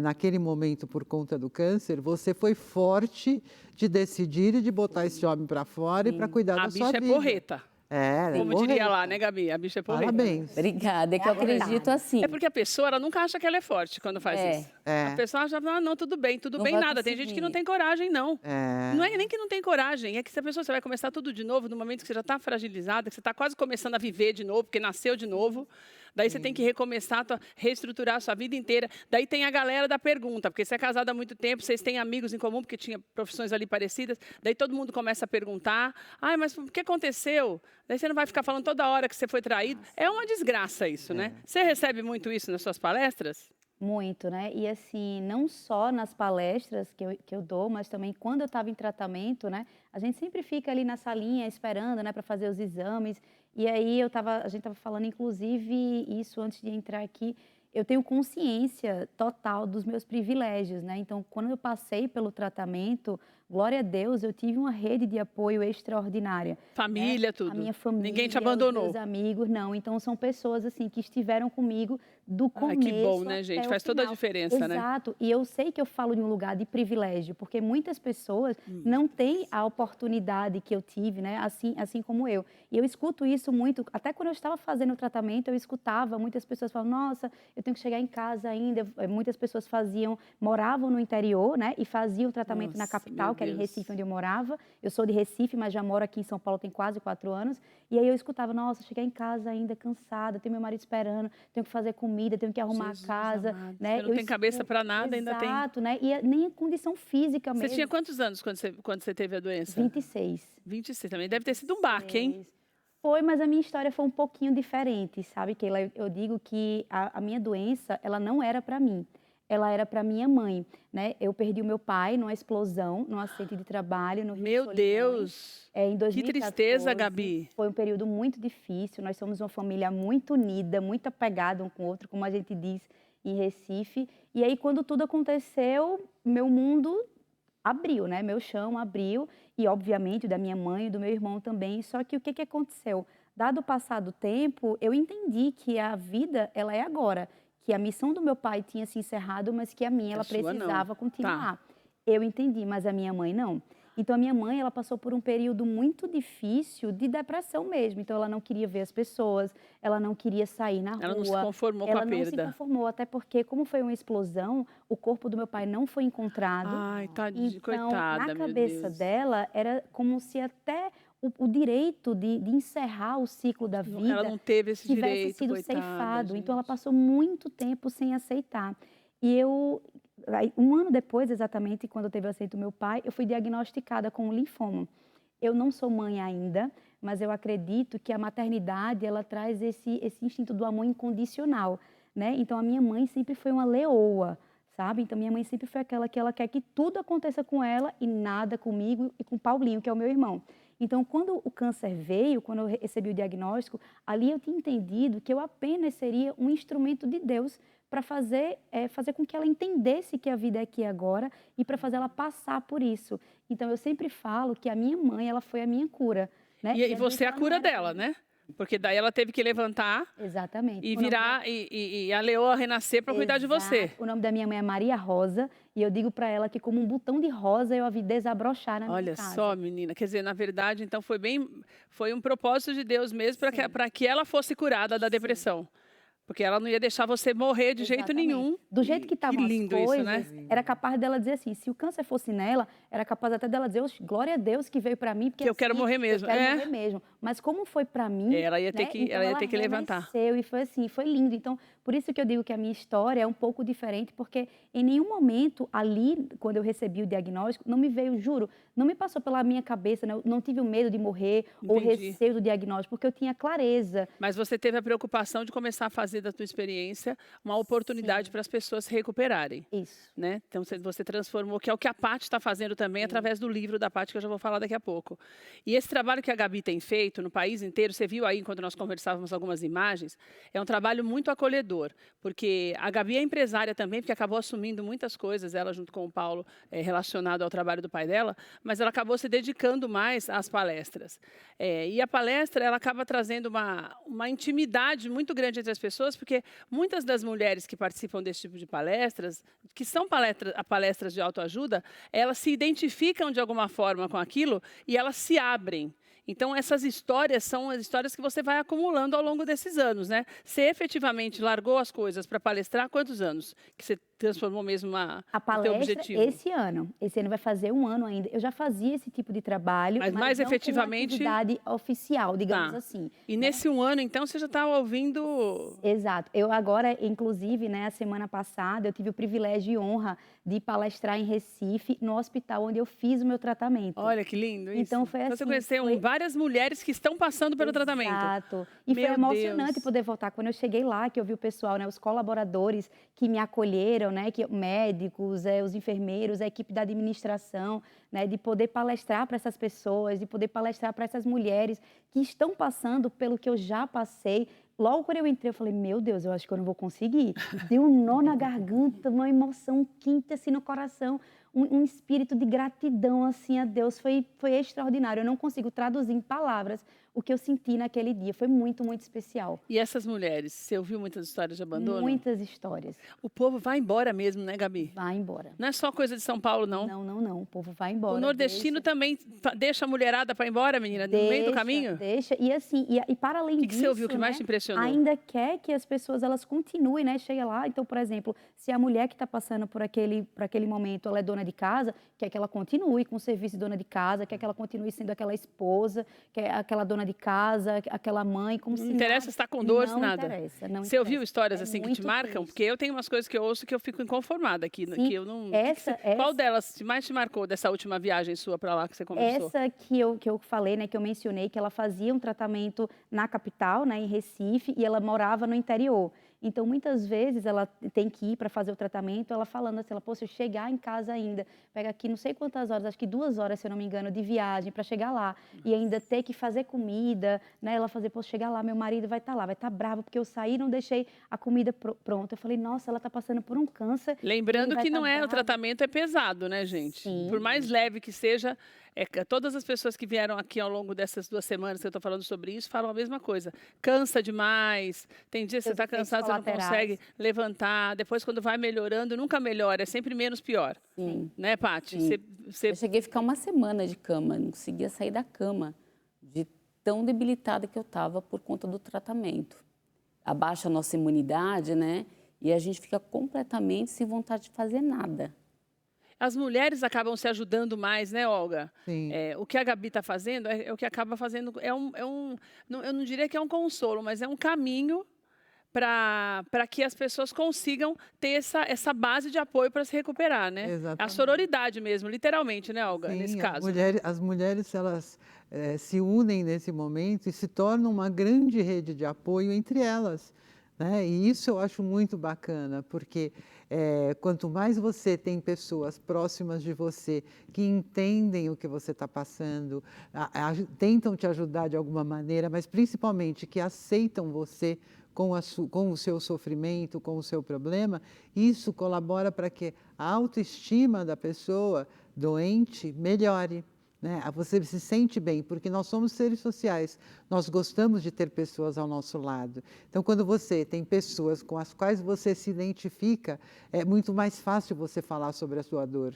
naquele momento por conta do câncer, você foi forte de decidir e de botar esse homem para fora e para cuidar da A sua bicha vida. é porreta. Ela é Como diria porreta. lá, né, Gabi? A bicha é porreta. Parabéns. Obrigada, é que eu acredito assim. É porque a pessoa, ela nunca acha que ela é forte quando faz isso. A pessoa acha, não, tudo bem Não bem vai nada. Tem gente que conseguir. não tem coragem, não. É. Não é nem que não tem coragem, é que se a pessoa você vai começar tudo de novo, no momento que você já está fragilizada, que você está quase começando a viver de novo, porque nasceu de novo, daí você tem que recomeçar, reestruturar a sua vida inteira. Daí tem a galera da pergunta, porque você é casada há muito tempo, vocês têm amigos em comum, porque tinha profissões ali parecidas, daí todo mundo começa a perguntar, mas o que aconteceu? Daí você não vai ficar falando toda hora que você foi traído. É uma desgraça isso, né? Você recebe muito isso nas suas palestras? Muito, né? E assim, não só nas palestras que eu dou, mas também quando eu estava em tratamento, né? A gente sempre fica ali na salinha esperando, né, para fazer os exames. E aí a gente estava falando, inclusive, isso antes de entrar aqui. Eu tenho consciência total dos meus privilégios, né? Então, quando eu passei pelo tratamento, glória a Deus, eu tive uma rede de apoio extraordinária. Família, né? tudo. A minha família, Ninguém te abandonou. os meus amigos, não. Então, são pessoas, assim, que estiveram comigo do começo que bom, né, gente? até o Faz toda a final. diferença, né? Exato. E eu sei que eu falo de um lugar de privilégio, porque muitas pessoas não têm a oportunidade que eu tive, né? Assim como eu. E eu escuto isso muito, até quando eu estava fazendo o tratamento, eu escutava muitas pessoas falando, nossa, eu tenho que chegar em casa ainda. Muitas pessoas moravam no interior, né? E faziam o tratamento na Nossa, capital, meu que era em Deus. Recife, onde eu morava. Eu sou de Recife, mas já moro aqui em São Paulo tem quase 4 anos. E aí eu escutava, nossa, cheguei em casa ainda cansada, tenho meu marido esperando, tenho que fazer comida, tenho que arrumar Jesus a casa, amado. né? Você não tem cabeça para nada, ainda tem. Exato, né? E nem a condição física Você mesmo. tinha quantos anos quando você teve a doença? 26. 26 também. Deve ter sido um baque, hein? Foi, mas a minha história foi um pouquinho diferente, sabe, Keila? Eu digo que a minha doença, ela não era para mim, ela era para minha mãe, né? Eu perdi o meu pai numa explosão, num acidente de trabalho no Rio Meu Solimões. Deus! Em Que 2014. tristeza, Gabi. Foi um período muito difícil, nós somos uma família muito unida, muito apegada um com o outro, como a gente diz em Recife. E aí, quando tudo aconteceu, meu mundo abriu, né? Meu chão abriu e, obviamente, o da minha mãe e do meu irmão também. Só que o que aconteceu? Dado o passar do tempo, eu entendi que a vida, ela é agora. Que a missão do meu pai tinha se encerrado, mas que a minha, ela sua não. precisava continuar. Tá. Eu entendi, mas a minha mãe não. Então, a minha mãe, ela passou por um período muito difícil de depressão mesmo. Então, ela não queria ver as pessoas, ela não queria sair na rua. Ela não se conformou com a Ela não se perda. conformou, até porque, como foi uma explosão, o corpo do meu pai não foi encontrado. Ai, tadinha, Então, coitada, na meu cabeça Deus. dela, era como se até o direito de encerrar o ciclo da vida Ela não teve esse tivesse direito, sido coitada, ceifado. Então, ela gente. passou muito tempo sem aceitar. E aí, um ano depois, exatamente, quando eu teve o acidente do meu pai, eu fui diagnosticada com linfoma. Eu não sou mãe ainda, mas eu acredito que a maternidade, ela traz esse instinto do amor incondicional, né? Então, a minha mãe sempre foi uma leoa, sabe? Então, minha mãe sempre foi aquela que ela quer que tudo aconteça com ela e nada comigo e com o Paulinho, que é o meu irmão. Então, quando o câncer veio, quando eu recebi o diagnóstico, ali eu tinha entendido que eu apenas seria um instrumento de Deus para fazer com que ela entendesse que a vida é aqui e agora e para fazer ela passar por isso. Então, eu sempre falo que a minha mãe, ela foi a minha cura, né? E às você vezes é a ela não cura era dela, pra mim. né? Porque daí ela teve que levantar Exatamente. e O nome virar e a leoa renascer para cuidar de você. Exato. O nome da minha mãe é Maria Rosa e eu digo para ela que como um botão de rosa eu a vi desabrochar na minha Olha casa. só, menina. Quer dizer, na verdade, então foi um propósito de Deus mesmo Sim. para que ela fosse curada da depressão. Porque ela não ia deixar você morrer de jeito Exatamente. nenhum. Do jeito que estavam as lindo coisas, isso, né? era capaz dela dizer assim, se o câncer fosse nela, era capaz até dela dizer, "Oxe, glória a Deus que veio para mim, porque Que eu quero assim, morrer mesmo." Eu quero É. morrer mesmo. Mas como foi para mim, Ela ia ter né? que, Então ela ia ter que levantar. renasceu e foi assim, foi lindo. Então, por isso que eu digo que a minha história é um pouco diferente, porque em nenhum momento ali, quando eu recebi o diagnóstico, não me veio, juro, não me passou pela minha cabeça, né? Eu não tive o medo de morrer ou Entendi. receio do diagnóstico, porque eu tinha clareza. Mas você teve a preocupação de começar a fazer da tua experiência uma oportunidade Sim. para as pessoas se recuperarem. Isso. Né? Então você transformou, que é o que a Paty está fazendo também, através do livro da Paty, que eu já vou falar daqui a pouco. E esse trabalho que a Gabi tem feito no país inteiro, você viu aí, enquanto nós conversávamos algumas imagens, é um trabalho muito acolhedor, porque a Gabi é empresária também, porque acabou assumindo muitas coisas, ela junto com o Paulo, relacionado ao trabalho do pai dela, mas ela acabou se dedicando mais às palestras. E a palestra, ela acaba trazendo uma intimidade muito grande entre as pessoas, porque muitas das mulheres que participam desse tipo de palestras, que são palestras de autoajuda, elas se identificam de alguma forma com aquilo e elas se abrem. Então, essas histórias são as histórias que você vai acumulando ao longo desses anos, né? Você efetivamente largou as coisas para palestrar há quantos anos que você transformou mesmo A o teu palestra objetivo? esse ano. Esse ano vai fazer 1 ano ainda. Eu já fazia esse tipo de trabalho, Mas mas mais não efetivamente- com atividade oficial, digamos Tá. assim. E nesse 1 ano, então, você já está ouvindo... Exato. Eu agora, inclusive, né, a semana passada, eu tive o privilégio e honra de palestrar em Recife, no hospital onde eu fiz o meu tratamento. Olha que lindo isso. Então, foi Você assim, conheceu foi- várias mulheres que estão passando pelo tratamento. Exato. E foi Meu emocionante Deus. poder voltar. Quando eu cheguei lá, que eu vi o pessoal, né, os colaboradores que me acolheram, né, médicos, os enfermeiros, a equipe da administração, né, de poder palestrar para essas pessoas, de poder palestrar para essas mulheres que estão passando pelo que eu já passei. Logo quando eu entrei, eu falei, meu Deus, eu acho que eu não vou conseguir. Deu um nó na garganta, uma emoção quente assim no coração, um espírito de gratidão assim a Deus. Foi extraordinário. Eu não consigo traduzir em palavras o que eu senti naquele dia. Foi muito, muito especial. E essas mulheres, você ouviu muitas histórias de abandono? Muitas histórias. O povo vai embora mesmo, né, Gabi? Vai embora. Não é só coisa de São Paulo, não. Não. O povo vai embora. O nordestino também deixa a mulherada para ir embora, menina, no meio do caminho? Deixa. E assim, e para além O que disso, você ouviu que mais te impressionou? ainda quer que as pessoas elas continuem, né? Chega lá, então, por exemplo, se a mulher que está passando por aquele momento, ela é dona de casa, quer que ela continue com o serviço de dona de casa, quer que ela continue sendo aquela esposa, quer aquela dona de casa, aquela mãe, como se Não interessa estar com dor, nada. Você ouviu histórias assim que te marcam? Porque eu tenho umas coisas que eu ouço que eu fico inconformada aqui, que eu não. Qual delas mais te marcou dessa última viagem sua para lá que você começou? Essa que eu falei, né, que eu mencionei, que ela fazia um tratamento na capital, né, em Recife, e ela morava no interior. Então, muitas vezes, ela tem que ir para fazer o tratamento, ela falando assim, ela, se eu chegar em casa ainda, pega aqui não sei quantas horas, acho que 2 horas, se eu não me engano, de viagem para chegar lá, e ainda ter que fazer comida, né, ela fazer, chegar lá, meu marido vai estar lá, vai estar bravo, porque eu saí e não deixei a comida pronta. Eu falei, nossa, ela está passando por um câncer. Lembrando que não é, o tratamento é pesado, né, gente? Sim. Por mais leve que seja, todas as pessoas que vieram aqui ao longo dessas 2 semanas que eu estou falando sobre isso, falam a mesma coisa. Cansa demais, tem dias que você está cansado, você não consegue levantar, depois quando vai melhorando, nunca melhora, é sempre menos pior. Sim. Né, Paty? Eu cheguei a ficar 1 semana de cama, não conseguia sair da cama, de tão debilitada que eu estava por conta do tratamento. Abaixa a nossa imunidade, né? E a gente fica completamente sem vontade de fazer nada. As mulheres acabam se ajudando mais, né, Olga? Sim. O que a Gabi está fazendo é o que acaba fazendo, eu não diria que é um consolo, mas é um caminho para que as pessoas consigam ter essa base de apoio para se recuperar, né? Exatamente. A sororidade mesmo, literalmente, né, Olga, Sim, nesse caso. As mulheres elas se unem nesse momento e se tornam uma grande rede de apoio entre elas. Né? E isso eu acho muito bacana, porque quanto mais você tem pessoas próximas de você que entendem o que você está passando, tentam te ajudar de alguma maneira, mas principalmente que aceitam você com o seu sofrimento, com o seu problema, isso colabora para que a autoestima da pessoa doente melhore. Né? Você se sente bem, porque nós somos seres sociais, nós gostamos de ter pessoas ao nosso lado. Então, quando você tem pessoas com as quais você se identifica, é muito mais fácil você falar sobre a sua dor.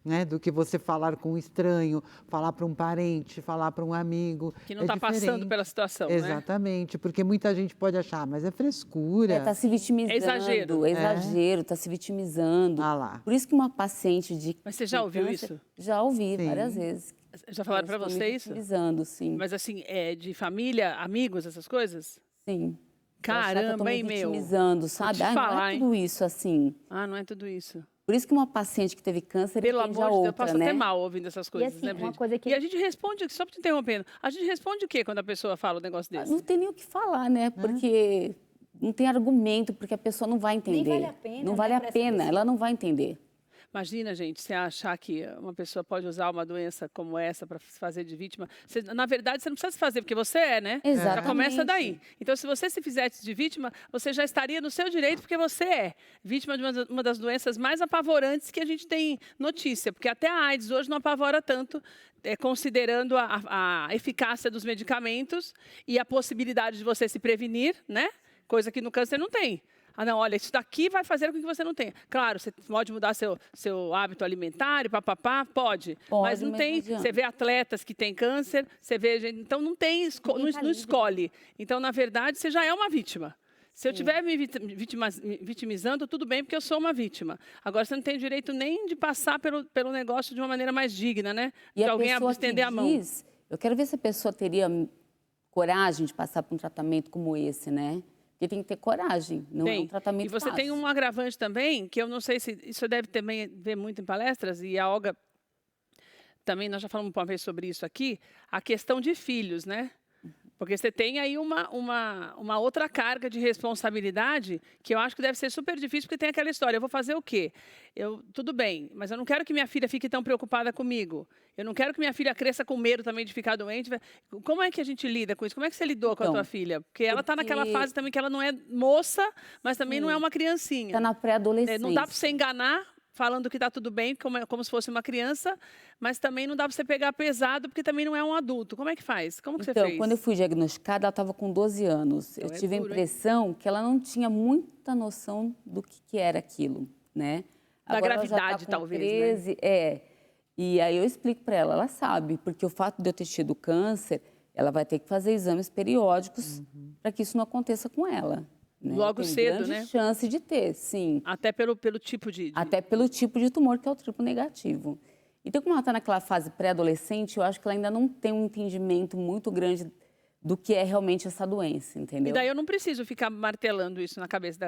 Né, do que você falar com um estranho, falar para um parente, falar para um amigo. Que não está passando pela situação, Exatamente, né? Porque muita gente pode achar, mas é frescura. Está se vitimizando. É exagero. É exagero, está se vitimizando. Ah lá. Por isso que uma paciente de Mas você já ouviu câncer, isso? Já ouvi várias vezes. Já falaram para você isso? Vitimizando, sim. Mas assim, de família, amigos, essas coisas? Sim. Caramba, hein, meu? Vitimizando, sabe? Não é tudo isso assim. Não é tudo isso. Por isso que uma paciente que teve câncer Pelo amor de Deus, eu passo até mal ouvindo essas coisas, assim, né, uma gente? coisa que... E a gente responde, só te interrompendo, a gente responde o quê quando a pessoa fala um negócio desse? Não tem nem o que falar, né? Porque não tem argumento, porque a pessoa não vai entender. Nem vale a pena. Não vale a pena, ela não vai entender. Imagina, gente, você achar que uma pessoa pode usar uma doença como essa para se fazer de vítima. Na verdade, você não precisa se fazer, porque você né? Exatamente. Já começa daí. Então, se você se fizesse de vítima, você já estaria no seu direito, porque você é vítima de uma das doenças mais apavorantes que a gente tem notícia. Porque até a AIDS hoje não apavora tanto, considerando a eficácia dos medicamentos e a possibilidade de você se prevenir, né? Coisa que no câncer não tem. Não, olha, isso daqui vai fazer com que você não tenha. Claro, você pode mudar seu hábito alimentar, papapá, pode. Mas não tem. Você vê atletas que têm câncer, você vê gente. Então não tem, não escolhe. Então, na verdade, você já é uma vítima. Se eu estiver me vitimizando, tudo bem, porque eu sou uma vítima. Agora, você não tem direito nem de passar pelo negócio de uma maneira mais digna, né? E de alguém estender a mão. Eu quero ver se a pessoa teria coragem de passar por um tratamento como esse, né? Porque tem que ter coragem, não é um tratamento fácil. E você tem um agravante também, que eu não sei se isso deve também ver muito em palestras, e a Olga também, nós já falamos uma vez sobre isso aqui, a questão de filhos, né? Porque você tem aí uma outra carga de responsabilidade que eu acho que deve ser super difícil, porque tem aquela história, eu vou fazer o quê? Tudo bem, mas eu não quero que minha filha fique tão preocupada comigo. Eu não quero que minha filha cresça com medo também de ficar doente. Como é que a gente lida com isso? Como é que você lidou com a tua filha? Porque ela está naquela fase também que ela não é moça, mas também não é uma criancinha. Está na pré-adolescência. Não dá para você enganar falando que tá tudo bem, como se fosse uma criança, mas também não dá para você pegar pesado, porque também não é um adulto. Como é que faz? Como que você Então, fez? quando eu fui diagnosticada, ela estava com 12 anos. Então Eu é tive a duro, hein? impressão que ela não tinha muita noção do que era aquilo, né? Da Agora ela já tá gravidade, com talvez, né? 13, E aí eu explico para ela sabe, porque o fato de eu ter tido câncer, ela vai ter que fazer exames periódicos para que isso não aconteça com ela. Né? Logo Tem cedo, grande né? chance de ter, sim. Até pelo tipo de... Até pelo tipo de tumor, que é o triplo negativo. Então, como ela está naquela fase pré-adolescente, eu acho que ela ainda não tem um entendimento muito grande do que é realmente essa doença, entendeu? E daí eu não preciso ficar martelando isso na cabeça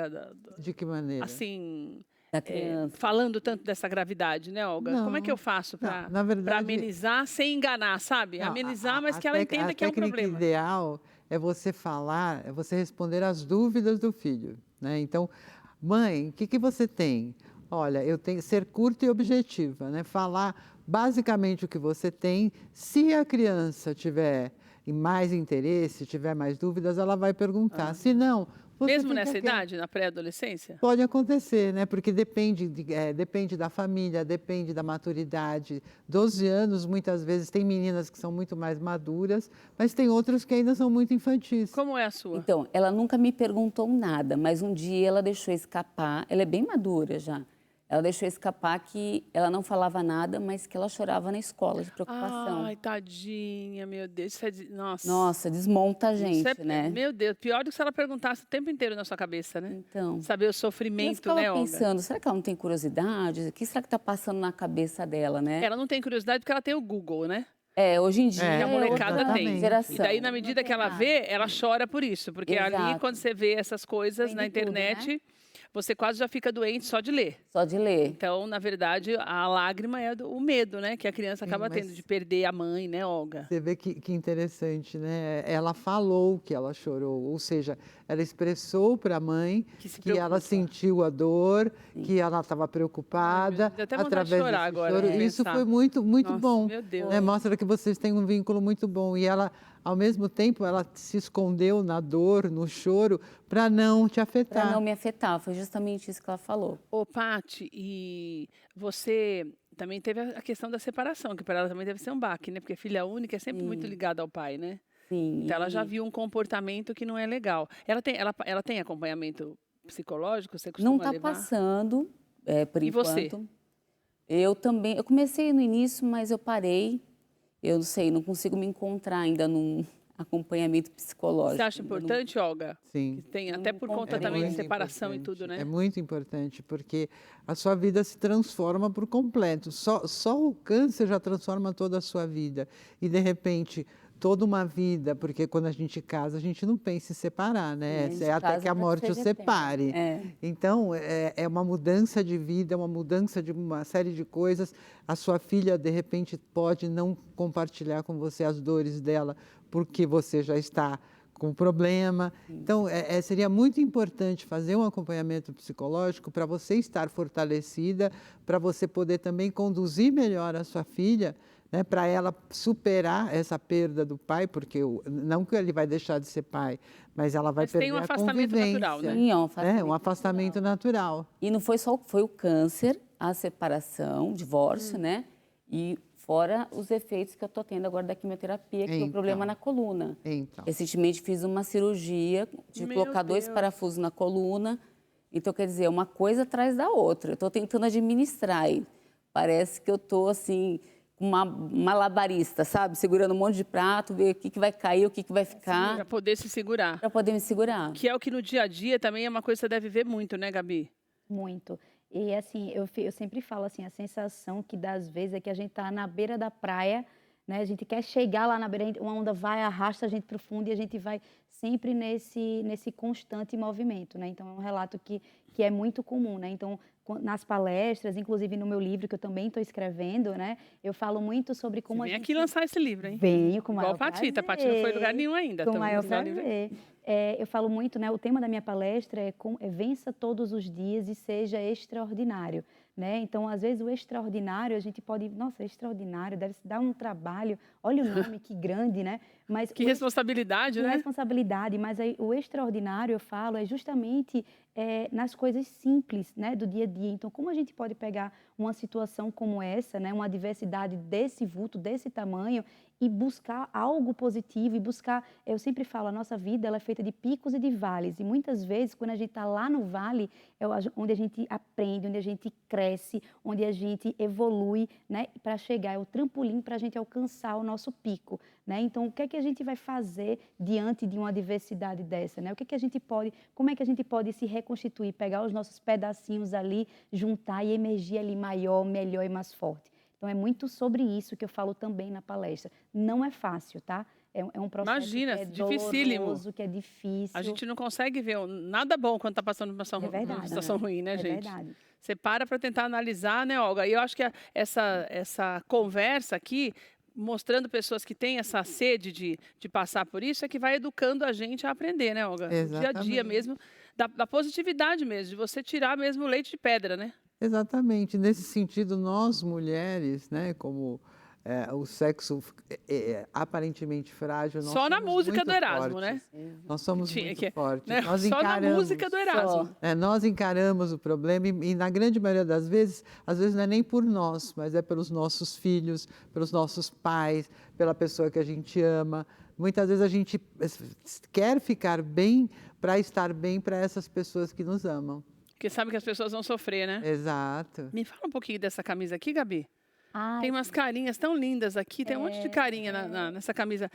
De que maneira? assim, Da criança. falando tanto dessa gravidade, né, Olga? Como é que eu faço não, para na verdade- amenizar sem enganar, sabe? Não, Amenizar, mas que ela entenda que é um A técnica problema. ideal é você falar, é você responder às dúvidas do filho, né? Então, mãe, o que você tem? Olha, eu tenho ser curta e objetiva, né? Falar basicamente o que você tem. Se a criança tiver mais interesse, tiver mais dúvidas, ela vai perguntar. Se não, você Mesmo fica nessa quieto. idade, na pré-adolescência? Pode acontecer, né? Porque depende da família, depende da maturidade. 12 anos, muitas vezes, tem meninas que são muito mais maduras, mas tem outras que ainda são muito infantis. Como é a sua? Então, ela nunca me perguntou nada, mas um dia ela deixou escapar, ela é bem madura já, ela deixou escapar que ela não falava nada, mas que ela chorava na escola de preocupação. Ai, tadinha, meu Deus. Isso é nossa. Nossa, desmonta a Isso gente, né? Meu Deus, pior do que se ela perguntasse o tempo inteiro na sua cabeça, né? Então, Saber o eu sofrimento, ficava né, Olga? pensando, será que ela não tem curiosidade? O que será que está passando na cabeça dela, né? Ela não tem curiosidade porque ela tem o Google, né? Hoje em dia É, E a molecada outra tem. geração. E daí, na medida que ela vê, ela chora por isso. Porque ali, Exato. quando você vê essas coisas Tem na de tudo, internet, você quase já fica doente só de ler. Só de ler. Então, na verdade, a lágrima é o medo, né? Que a criança acaba mas- tendo de perder a mãe, né, Olga? Você vê que interessante, né? Ela falou que ela chorou, ou seja, ela expressou para a mãe Que se que ela preocupa. sentiu a dor, que ela estava preocupada Ai, meu Deus, deu até vontade de através chorar desse agora, choro. de Isso pensar. foi muito Nossa, bom. meu Deus. Né? Mostra que vocês têm um vínculo muito bom. E ela, ao mesmo tempo, ela se escondeu na dor, no choro, para não te afetar. Para não me afetar, foi justamente isso que ela falou. Ô, Paty, e você também teve a questão da separação, que para ela também deve ser um baque, né? Porque filha única é sempre muito ligada ao pai, né? Sim. Então ela já viu um comportamento que não é legal. Ela tem acompanhamento psicológico? Você costuma Não está levar? passando, por E enquanto. você? Eu também, eu comecei no início, mas eu parei. Eu não sei, não consigo me encontrar ainda num acompanhamento psicológico. Você acha Ainda não- importante, Olga? Sim. Que tem, até por É conta também de muito separação e importante, tudo, né? É muito importante, porque a sua vida se transforma por completo. Só o câncer já transforma toda a sua vida. E, de repente, toda uma vida, porque quando a gente casa, a gente não pensa em separar, né? A gente É até casa que a pra morte o ser separe. eterno. Então, é uma mudança de vida, uma mudança de uma série de coisas. A sua filha, de repente, pode não compartilhar com você as dores dela, porque você já está com problema. Então, seria muito importante fazer um acompanhamento psicológico para você estar fortalecida, para você poder também conduzir melhor a sua filha, né, para ela superar essa perda do pai, porque não que ele vai deixar de ser pai, mas ela vai Mas tem perder um a afastamento convivência. natural, né? Sim, é um Um afastamento afastamento natural. E não foi só foi o câncer, a separação, o divórcio, né? E fora os efeitos que eu estou tendo agora da quimioterapia, que é o Então. problema na coluna. Então. Recentemente fiz uma cirurgia, tive que Meu colocar 2 Deus. parafusos na coluna. Então, quer dizer, uma coisa atrás da outra. Eu estou tentando administrar e parece que eu estou, assim, uma malabarista, sabe? Segurando um monte de prato, ver o que vai cair, o que vai Para ficar, poder se segurar. para poder me segurar. Que é o que no dia a dia também é uma coisa que você deve ver muito, né, Gabi? Muito. E assim, eu sempre falo assim, a sensação que dá às vezes é que a gente tá na beira da praia, né? A gente quer chegar lá na beira, uma onda vai, arrasta a gente para o fundo e a gente vai sempre nesse constante movimento, né? Então é um relato que é muito comum, né? Então, nas palestras, inclusive no meu livro que eu também estou escrevendo, né? Eu falo muito sobre como Você vem a gente aqui lançar esse livro, hein? venho com o Igual maior a Patita. A Patita não foi em lugar nenhum ainda. com o Então, maior vamos usar o livro. prazer. Eu falo muito, né? O tema da minha palestra é vença todos os dias e seja extraordinário, né? Então, às vezes, o extraordinário, a gente pode... Nossa, extraordinário, deve se dar um trabalho. Olha o nome, que grande, né? Mas Que responsabilidade, que né? responsabilidade, mas aí, o extraordinário, eu falo, é justamente nas coisas simples, né, do dia a dia. Então, como a gente pode pegar uma situação como essa, né, uma adversidade desse vulto, desse tamanho, e buscar algo positivo, e buscar, eu sempre falo, a nossa vida ela é feita de picos e de vales, e muitas vezes, quando a gente está lá no vale, onde a gente aprende, onde a gente cresce, onde a gente evolui, né, para chegar, é o trampolim para a gente alcançar o nosso pico, né? Então, o que é que a gente vai fazer diante de uma adversidade dessa, né? O que é que a gente pode, como é que a gente pode se reconstituir, pegar os nossos pedacinhos ali, juntar e emergir ali maior, melhor e mais forte. Então, é muito sobre isso que eu falo também na palestra. Não é fácil, tá? É um processo Imagina, que é dificílimo. doloroso, que é difícil. A gente não consegue ver nada bom quando está passando por uma situação ruim, né, é gente? verdade. Você para tentar analisar, né, Olga? E eu acho que essa conversa aqui, mostrando pessoas que têm essa sede de passar por isso, é que vai educando a gente a aprender, né, Olga? No dia a dia Exatamente. mesmo, da positividade mesmo, de você tirar mesmo o leite de pedra, né? Exatamente. Nesse sentido, nós mulheres, né, como o sexo aparentemente frágil, nós Só na somos música muito do Erasmo, fortes. né? Nós somos Tinha muito que- fortes. né? Nós Só na encaramos, música do Erasmo. nós encaramos o problema e na grande maioria das vezes, às vezes não é nem por nós, mas é pelos nossos filhos, pelos nossos pais, pela pessoa que a gente ama. Muitas vezes a gente quer ficar bem para estar bem para essas pessoas que nos amam. Porque sabe que as pessoas vão sofrer, né? Exato. Me fala um pouquinho dessa camisa aqui, Gabi. Ai, Tem umas carinhas tão lindas aqui, tem um monte de carinha nessa camisa.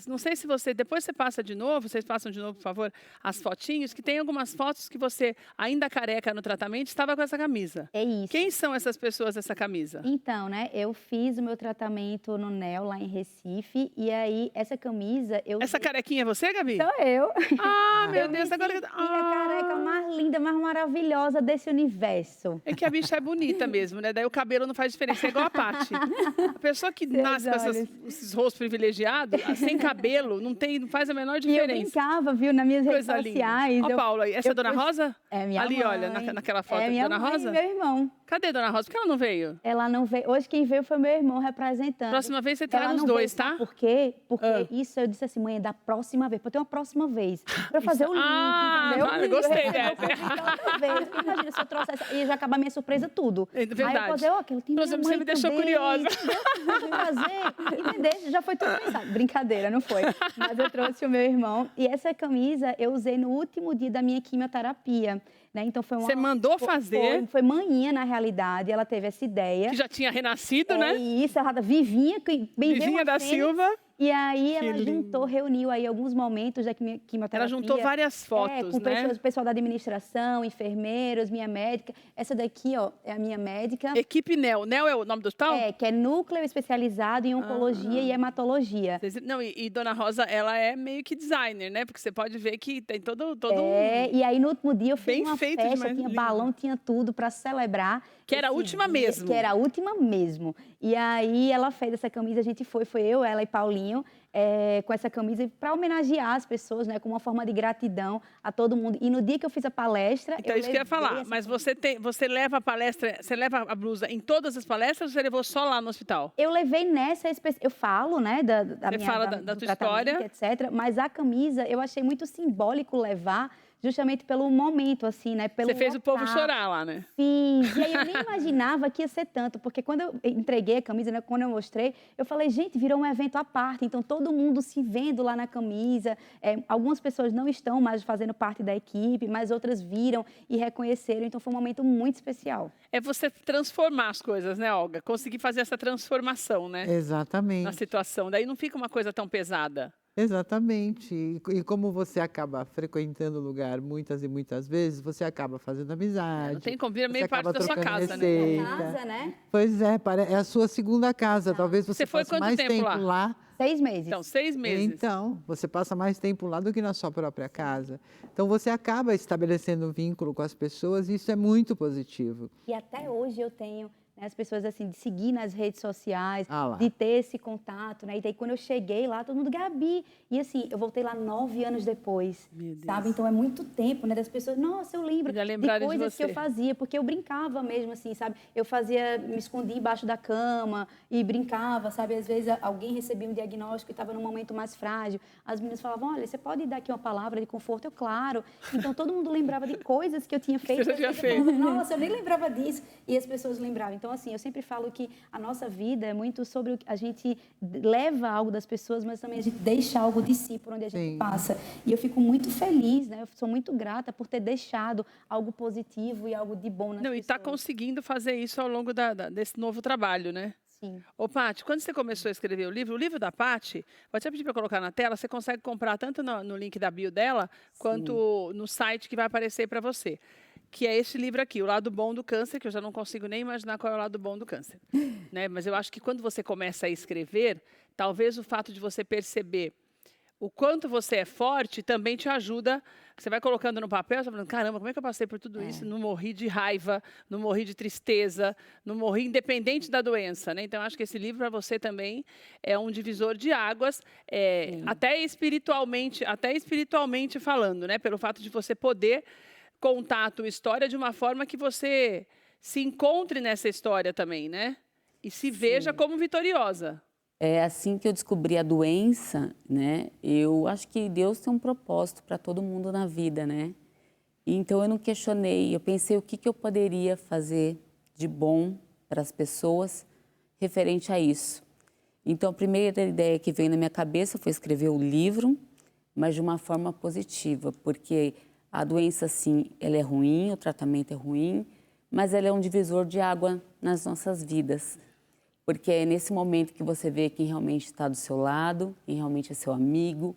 Não sei se você, depois você passa de novo, vocês passam de novo, por favor, as fotinhos, que tem algumas fotos que você, ainda careca no tratamento, estava com essa camisa. é isso. Quem são essas pessoas dessa camisa? Então, né, eu fiz o meu tratamento no NEL, lá em Recife, e aí essa camisa eu... Essa carequinha é você, Gabi? Sou eu. Ah, meu Eu me Deus, agora... senti a careca mais linda, mais maravilhosa desse universo. É que a bicha é bonita mesmo, né? Daí o cabelo não faz diferença, é igual a Paty. A pessoa que nasce com olhos. esses rostos privilegiados, sem cabelo, não faz a menor E eu diferença. brincava, viu, nas minhas redes Coisa linda. sociais. Ó, Paula, essa é eu Dona pus- Rosa? É minha Ali, mãe. olha, naquela foto. É minha Dona mãe Rosa? e meu irmão. Cadê Dona Rosa? Por que ela não veio? Ela não veio. Hoje quem veio foi meu irmão representando. Próxima vez você Ela traz os não dois, veio, tá? sabe por quê? Porque Ah. isso eu disse assim, mãe, é da próxima vez. Pra ter uma próxima vez. Pra fazer o link, entendeu? vale, gostei Eu dessa. recebi o convite outra vez. Imagina se eu trouxesse... E já acabar a minha surpresa tudo. É verdade. Aí eu fazer, ó, que eu tenho Nossa, minha você mãe me deixou também, curiosa. entendeu? Eu fui fazer, entendeu? Já foi tudo pensado. Brincadeira, não foi. Mas eu trouxe o meu irmão. E essa camisa eu usei no último dia da minha quimioterapia. Né? Então foi uma... Você mandou fazer, Foi manhinha, na realidade. Ela teve essa ideia. que já tinha renascido, né? Isso, ela tá vivinha, que bem veio Vivinha uma da fênix, Silva. E aí Que ela lindo. reuniu aí alguns momentos da quimioterapia. Ela juntou várias fotos, com né? pessoal da administração, enfermeiros, minha médica. Essa daqui, ó, é a minha médica. Equipe NEL. NEL é o nome do hospital? Que é núcleo especializado em oncologia e hematologia. Não, e Dona Rosa, ela é meio que designer, né? Porque você pode ver que tem todo E aí no último dia eu fiz Bem uma feito festa, demais, tinha lindo. balão, tinha tudo para celebrar. Que era a esse última dia, mesmo. Que era a última mesmo. E aí ela fez essa camisa, a gente foi eu, ela e Paulinho, com essa camisa para homenagear as pessoas, né, com uma forma de gratidão a todo mundo. E no dia que eu fiz a palestra, Então, isso que eu ia falar. Mas você leva a palestra, você leva a blusa em todas as palestras ou você levou só lá no hospital? Eu levei nessa eu falo, né, da Você minha fala da- da do tua história. tratamento, etc. Mas a camisa eu achei muito simbólico levar, justamente pelo momento, assim, né, pelo Você fez o povo local. chorar lá, né? Fiz. E aí eu nem imaginava que ia ser tanto, porque quando eu entreguei a camisa, né, quando eu mostrei, eu falei, gente, virou um evento à parte. Então todo mundo se vendo lá na camisa. Algumas pessoas não estão mais fazendo parte da equipe, mas outras viram e reconheceram. Então foi um momento muito especial. É você transformar as coisas, né, Olga? Conseguir fazer essa transformação, né? Na Exatamente. situação. Daí não fica uma coisa tão pesada. Exatamente. E como você acaba frequentando o lugar muitas e muitas vezes, você acaba fazendo amizade. Não tem como, vira você meio parte acaba da sua trocando casa, né? receita. né? Pois é, é a sua segunda casa. Talvez você Você foi passe quanto mais tempo lá? lá. 6 meses. Então, 6 meses. Então, você passa mais tempo lá do que na sua própria casa. Então, você acaba estabelecendo um vínculo com as pessoas e isso é muito positivo. E até hoje eu tenho né? As pessoas, assim, de seguir nas redes sociais, Ah lá. de ter esse contato, né? E daí, quando eu cheguei lá, todo mundo, Gabi. E, assim, eu voltei lá 9 anos depois, Meu Deus. sabe? Então, é muito tempo, né? Das pessoas, nossa, eu lembro Já de lembrarem de coisas que eu você. fazia, porque eu brincava mesmo, assim, sabe? Eu fazia, me escondia embaixo da cama e brincava, sabe? Às vezes, alguém recebia um diagnóstico e estava num momento mais frágil. As meninas falavam, olha, você pode dar aqui uma palavra de conforto? Eu, claro. Então, todo mundo lembrava de coisas que eu tinha feito. Você já tinha Eu falava, feito. nossa, eu nem lembrava disso. E as pessoas lembravam. Então, assim, eu sempre falo que a nossa vida é muito sobre o que a gente leva algo das pessoas, mas também a gente deixa algo de si por onde a gente Sim. passa. E eu fico muito feliz, né? Eu sou muito grata por ter deixado algo positivo e algo de bom nas Não, e pessoas. está conseguindo fazer isso ao longo desse novo trabalho, né? Sim. Ô, Paty, quando você começou a escrever o livro da Paty, vou até pedir para colocar na tela, você consegue comprar tanto no link da bio dela, quanto no site que vai aparecer para você. Que é esse livro aqui, O Lado Bom do Câncer, que eu já não consigo nem imaginar qual é o lado bom do câncer. Né? Mas eu acho que quando você começa a escrever, talvez o fato de você perceber o quanto você é forte também te ajuda. Você vai colocando no papel, você vai falando, caramba, como é que eu passei por tudo isso? Não morri de raiva, não morri de tristeza, não morri independente da doença, né? Então, acho que esse livro para você também é um divisor de águas, até espiritualmente falando, né? Pelo fato de você poder contar a tua história de uma forma que você se encontre nessa história também, né? E se veja como vitoriosa. É assim que eu descobri a doença, né? Eu acho que Deus tem um propósito para todo mundo na vida, né? Então eu não questionei, eu pensei o que eu poderia fazer de bom para as pessoas referente a isso. Então a primeira ideia que veio na minha cabeça foi escrever o livro, mas de uma forma positiva, porque a doença, sim, ela é ruim, o tratamento é ruim, mas ela é um divisor de água nas nossas vidas. Porque é nesse momento que você vê quem realmente está do seu lado, quem realmente é seu amigo,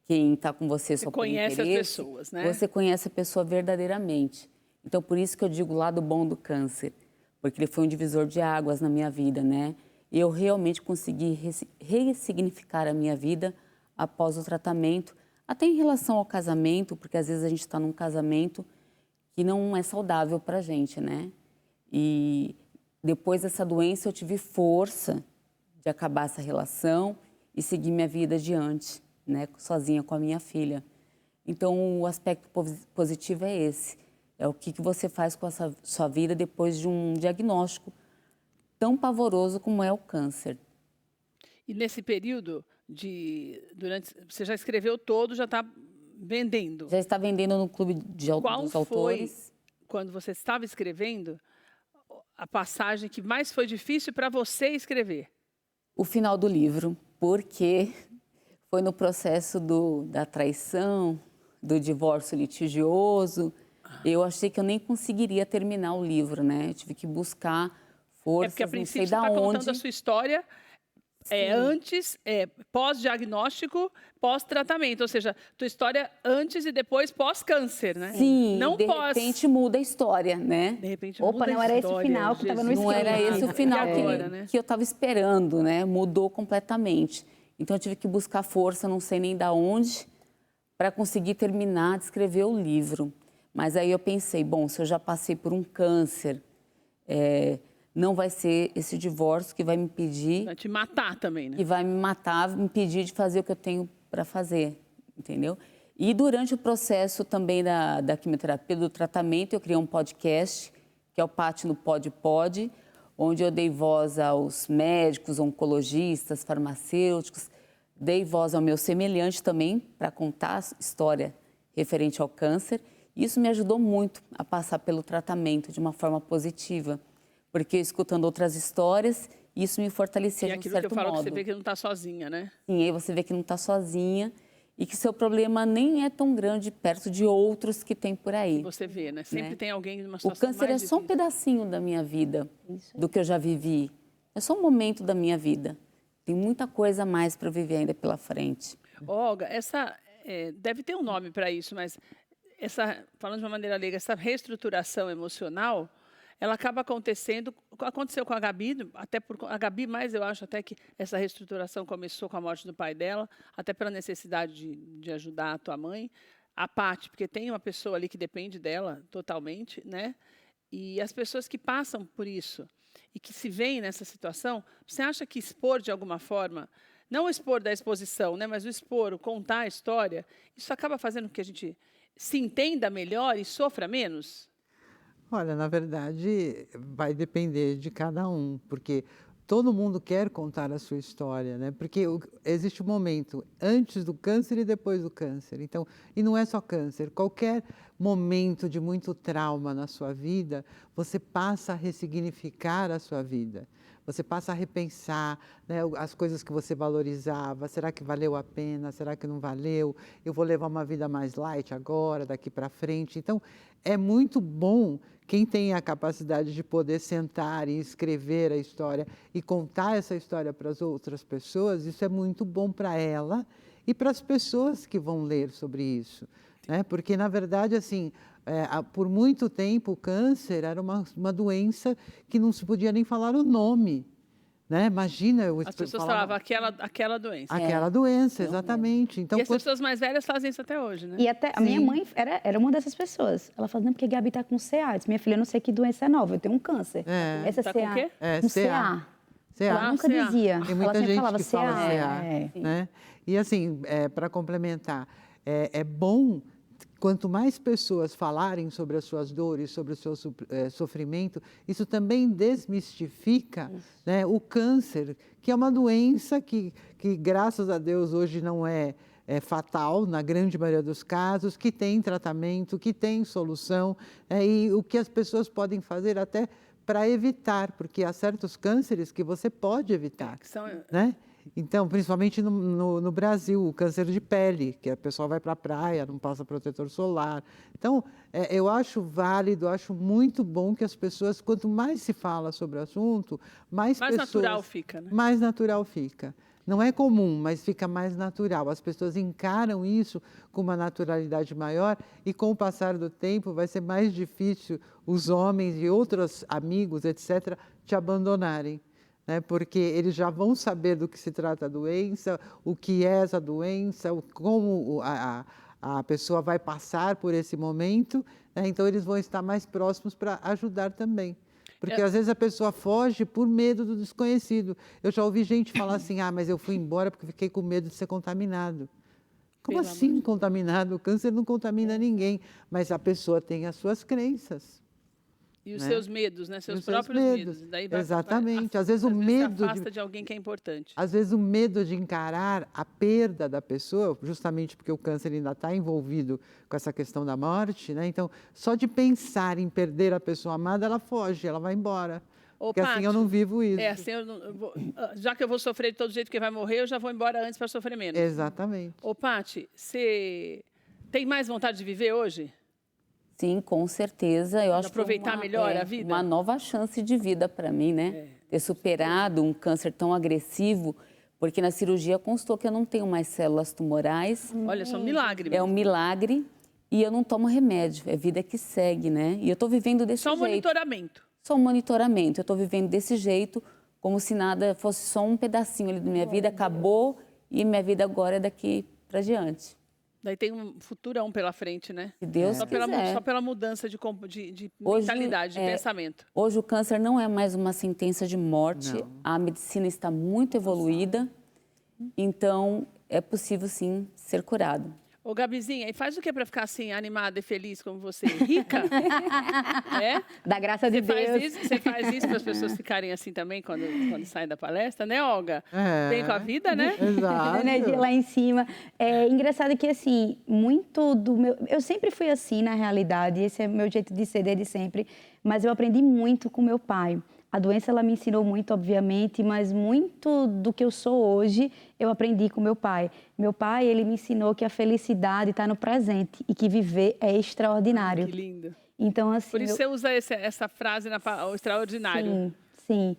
quem está com você só por interesse. Você conhece as pessoas, né? Você conhece a pessoa verdadeiramente. Então, por isso que eu digo o lado bom do câncer, porque ele foi um divisor de águas na minha vida, né? E eu realmente consegui ressignificar a minha vida após o tratamento, até em relação ao casamento, porque às vezes a gente está num casamento que não é saudável para a gente, né? E depois dessa doença, eu tive força de acabar essa relação e seguir minha vida adiante, né? Sozinha com a minha filha. Então, o aspecto positivo é esse. É o que você faz com a sua vida depois de um diagnóstico tão pavoroso como é o câncer. E nesse período, você já escreveu todo, já está vendendo. Já está vendendo no Clube dos Autores. Qual foi, quando você estava escrevendo, a passagem que mais foi difícil para você escrever? O final do livro, porque foi no processo da traição, do divórcio litigioso. Eu achei que eu nem conseguiria terminar o livro, né? Eu tive que buscar forças, porque a não sei princípio você da está onde. contando a sua história pós-diagnóstico, pós-tratamento, ou seja, tua história antes e depois pós-câncer, né? Sim, não de repente muda a história, né? De repente Opa, muda não a era história, esse o final que estava no Não era esse o final E agora, né? que eu estava esperando, né? Mudou completamente. Então eu tive que buscar força, não sei nem da onde, para conseguir terminar de escrever o livro. Mas aí eu pensei, bom, se eu já passei por um câncer, não vai ser esse divórcio que vai me impedir... Vai te matar também, né? Que vai me matar, me impedir de fazer o que eu tenho para fazer, entendeu? E durante o processo também da quimioterapia, do tratamento, eu criei um podcast, que é o Paty no Pode Pode, onde eu dei voz aos médicos, oncologistas, farmacêuticos, dei voz ao meu semelhante também, para contar a história referente ao câncer. Isso me ajudou muito a passar pelo tratamento de uma forma positiva, porque escutando outras histórias, isso me fortalecia de um certo modo. E aquilo que eu falo, que você vê que não está sozinha, né? Sim, aí você vê que não está sozinha e que seu problema nem é tão grande perto de outros que tem por aí. Você vê, né? Sempre tem alguém numa O situação câncer é mais só um difícil. pedacinho da minha vida, do que eu já vivi. É só um momento da minha vida. Tem muita coisa a mais para viver ainda pela frente. Olga, deve ter um nome para isso, mas falando de uma maneira leiga, essa reestruturação emocional, ela acaba acontecendo, aconteceu com a Gabi, até por a Gabi, mas eu acho até que essa reestruturação começou com a morte do pai dela, até pela necessidade de ajudar a tua mãe, a Paty, porque tem uma pessoa ali que depende dela totalmente, né? E as pessoas que passam por isso e que se veem nessa situação, você acha que expor de alguma forma, não o expor da exposição, né, mas o expor, o contar a história, isso acaba fazendo com que a gente se entenda melhor e sofra menos? Olha, na verdade, vai depender de cada um, porque todo mundo quer contar a sua história, né? Porque existe um momento antes do câncer e depois do câncer. Então, e não é só câncer, qualquer momento de muito trauma na sua vida, você passa a ressignificar a sua vida. Você passa a repensar, né, as coisas que você valorizava. Será que valeu a pena? Será que não valeu? Eu vou levar uma vida mais light agora, daqui para frente. Então, é muito bom quem tem a capacidade de poder sentar e escrever a história e contar essa história para as outras pessoas. Isso é muito bom para ela e para as pessoas que vão ler sobre isso, né? Porque, na verdade, assim, por muito tempo, o câncer era uma doença que não se podia nem falar o nome, né? Imagina... As pessoas falavam aquela doença. Aquela doença, exatamente. Então, e as pessoas mais velhas fazem isso até hoje, né? E até a minha mãe era uma dessas pessoas. Ela falou, não, porque Gabi está com CA. Eu disse, minha filha, eu não sei que doença é nova, eu tenho um câncer. Essa tá CA. com o quê? Um CA. Ela nunca dizia. Tem muita ela sempre gente falava que fala CA, né? E assim, para complementar, é bom, quanto mais pessoas falarem sobre as suas dores, sobre o seu sofrimento, isso também desmistifica, né, o câncer, que é uma doença que graças a Deus, hoje não é fatal, na grande maioria dos casos, que tem tratamento, que tem solução, e o que as pessoas podem fazer até para evitar, porque há certos cânceres que você pode evitar, né? Então, principalmente no Brasil, o câncer de pele, que a pessoa vai para a praia, não passa protetor solar. Então, eu acho válido, acho muito bom que as pessoas, quanto mais se fala sobre o assunto, mais natural fica, né? Mais natural fica. Não é comum, mas fica mais natural. As pessoas encaram isso com uma naturalidade maior e, com o passar do tempo, vai ser mais difícil os homens e outros amigos, etc., te abandonarem, né? Porque eles já vão saber do que se trata a doença, o que é essa doença, como a pessoa vai passar por esse momento, né? Então eles vão estar mais próximos para ajudar também. Porque às vezes a pessoa foge por medo do desconhecido. Eu já ouvi gente falar assim, mas eu fui embora porque fiquei com medo de ser contaminado. Como assim contaminado? O câncer não contamina ninguém, mas a pessoa tem as suas crenças. E os seus medos, né? Seus próprios medos. Daí Exatamente. Às vezes o medo se afasta de alguém que é importante. Às vezes o medo de encarar a perda da pessoa, justamente porque o câncer ainda está envolvido com essa questão da morte, né? Então, só de pensar em perder a pessoa amada, ela foge, ela vai embora. Porque Paty, assim eu não vivo isso. Assim já que eu vou sofrer de todo jeito que vai morrer, eu já vou embora antes para sofrer menos. Exatamente. Paty, você tem mais vontade de viver hoje? Sim, com certeza. Eu acho aproveitar melhor a vida? Uma nova chance de vida para mim, né? Ter superado um câncer tão agressivo, porque na cirurgia constou que eu não tenho mais células tumorais. Olha, isso é um milagre. É um milagre e eu não tomo remédio, é vida que segue, né? E eu estou vivendo desse jeito. Só um monitoramento. Só um monitoramento. Eu estou vivendo desse jeito, como se nada fosse só um pedacinho ali da minha vida, acabou e minha vida agora é daqui para diante. Daí tem um futurão pela frente, né? Se Deus quiser. Só pela mudança de mentalidade, de pensamento. Hoje o câncer não é mais uma sentença de morte. Não. A medicina está muito evoluída. Então, é possível, sim, ser curado. Ô, Gabizinha, e faz o que para ficar assim, animada e feliz como você? Rica? Da graça de Deus. Você faz isso para as pessoas ficarem assim também quando saem da palestra, né, Olga? Bem com a vida, né? Exato. Energia lá em cima. É engraçado que, assim, muito do meu... Eu sempre fui assim, na realidade, esse é o meu jeito de ser desde sempre, mas eu aprendi muito com meu pai. A doença, ela me ensinou muito, obviamente, mas muito do que eu sou hoje, eu aprendi com meu pai. Meu pai, ele me ensinou que a felicidade está no presente e que viver é extraordinário. Que lindo. Então, assim... Por isso você usa essa frase, o extraordinário. Sim.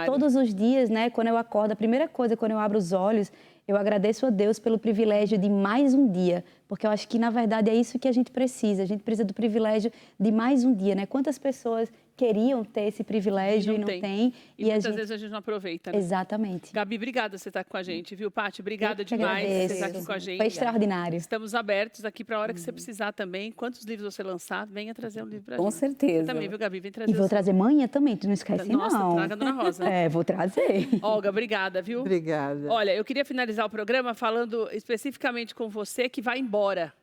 Todos os dias, né, quando eu acordo, a primeira coisa, quando eu abro os olhos, eu agradeço a Deus pelo privilégio de mais um dia, porque eu acho que, na verdade, é isso que a gente precisa do privilégio de mais um dia, né? Quantas pessoas queriam ter esse privilégio e não tem. E muitas vezes a gente não aproveita, né? Exatamente. Gabi, obrigada por você estar com a gente, viu, Paty? Obrigada Eu que demais por você agradeço. estar aqui com a gente. Foi extraordinário. Estamos abertos aqui para a hora que você precisar também. Quantos livros você lançar, venha trazer um livro para a gente. Com certeza. Você também, viu, Gabi? Vem trazer E vou o seu. trazer manhã também, tu não esquece Nossa, não. traga a Dona Rosa. Vou trazer. Olga, obrigada, viu? Obrigada. Olha, eu queria finalizar o programa falando especificamente com você que vai embora.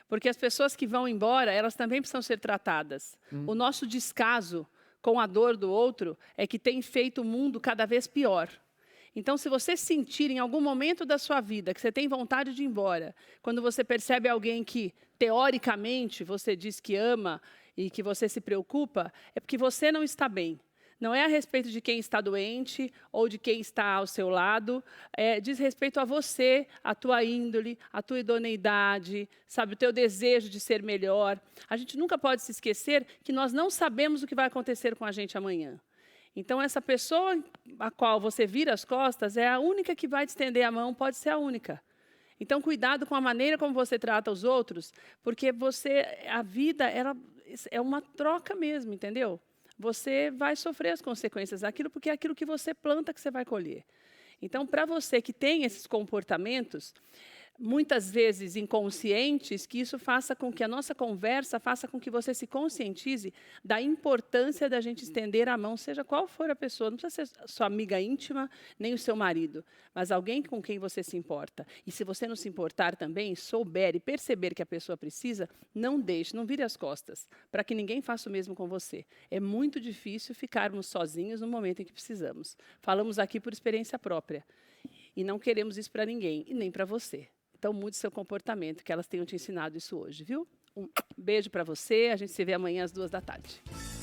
Porque as pessoas que vão embora, elas também precisam ser tratadas. O nosso descaso com a dor do outro é que tem feito o mundo cada vez pior. Então, se você sentir em algum momento da sua vida que você tem vontade de ir embora, quando você percebe alguém que, teoricamente, você diz que ama e que você se preocupa, é porque você não está bem. Não é a respeito de quem está doente ou de quem está ao seu lado, diz respeito a você, a tua índole, a tua idoneidade, sabe, o teu desejo de ser melhor. A gente nunca pode se esquecer que nós não sabemos o que vai acontecer com a gente amanhã. Então, essa pessoa a qual você vira as costas é a única que vai te estender a mão, pode ser a única. Então, cuidado com a maneira como você trata os outros, porque a vida ela é uma troca mesmo, entendeu? Você vai sofrer as consequências daquilo, porque é aquilo que você planta que você vai colher. Então, para você que tem esses comportamentos, muitas vezes inconscientes, que isso faça com que a nossa conversa faça com que você se conscientize da importância da gente estender a mão, seja qual for a pessoa, não precisa ser sua amiga íntima, nem o seu marido, mas alguém com quem você se importa. E se você não se importar também, souber e perceber que a pessoa precisa, não deixe, não vire as costas, para que ninguém faça o mesmo com você. É muito difícil ficarmos sozinhos no momento em que precisamos. Falamos aqui por experiência própria. E não queremos isso para ninguém, e nem para você. Então, mude seu comportamento, que elas tenham te ensinado isso hoje, viu? Um beijo para você, a gente se vê amanhã às 14h.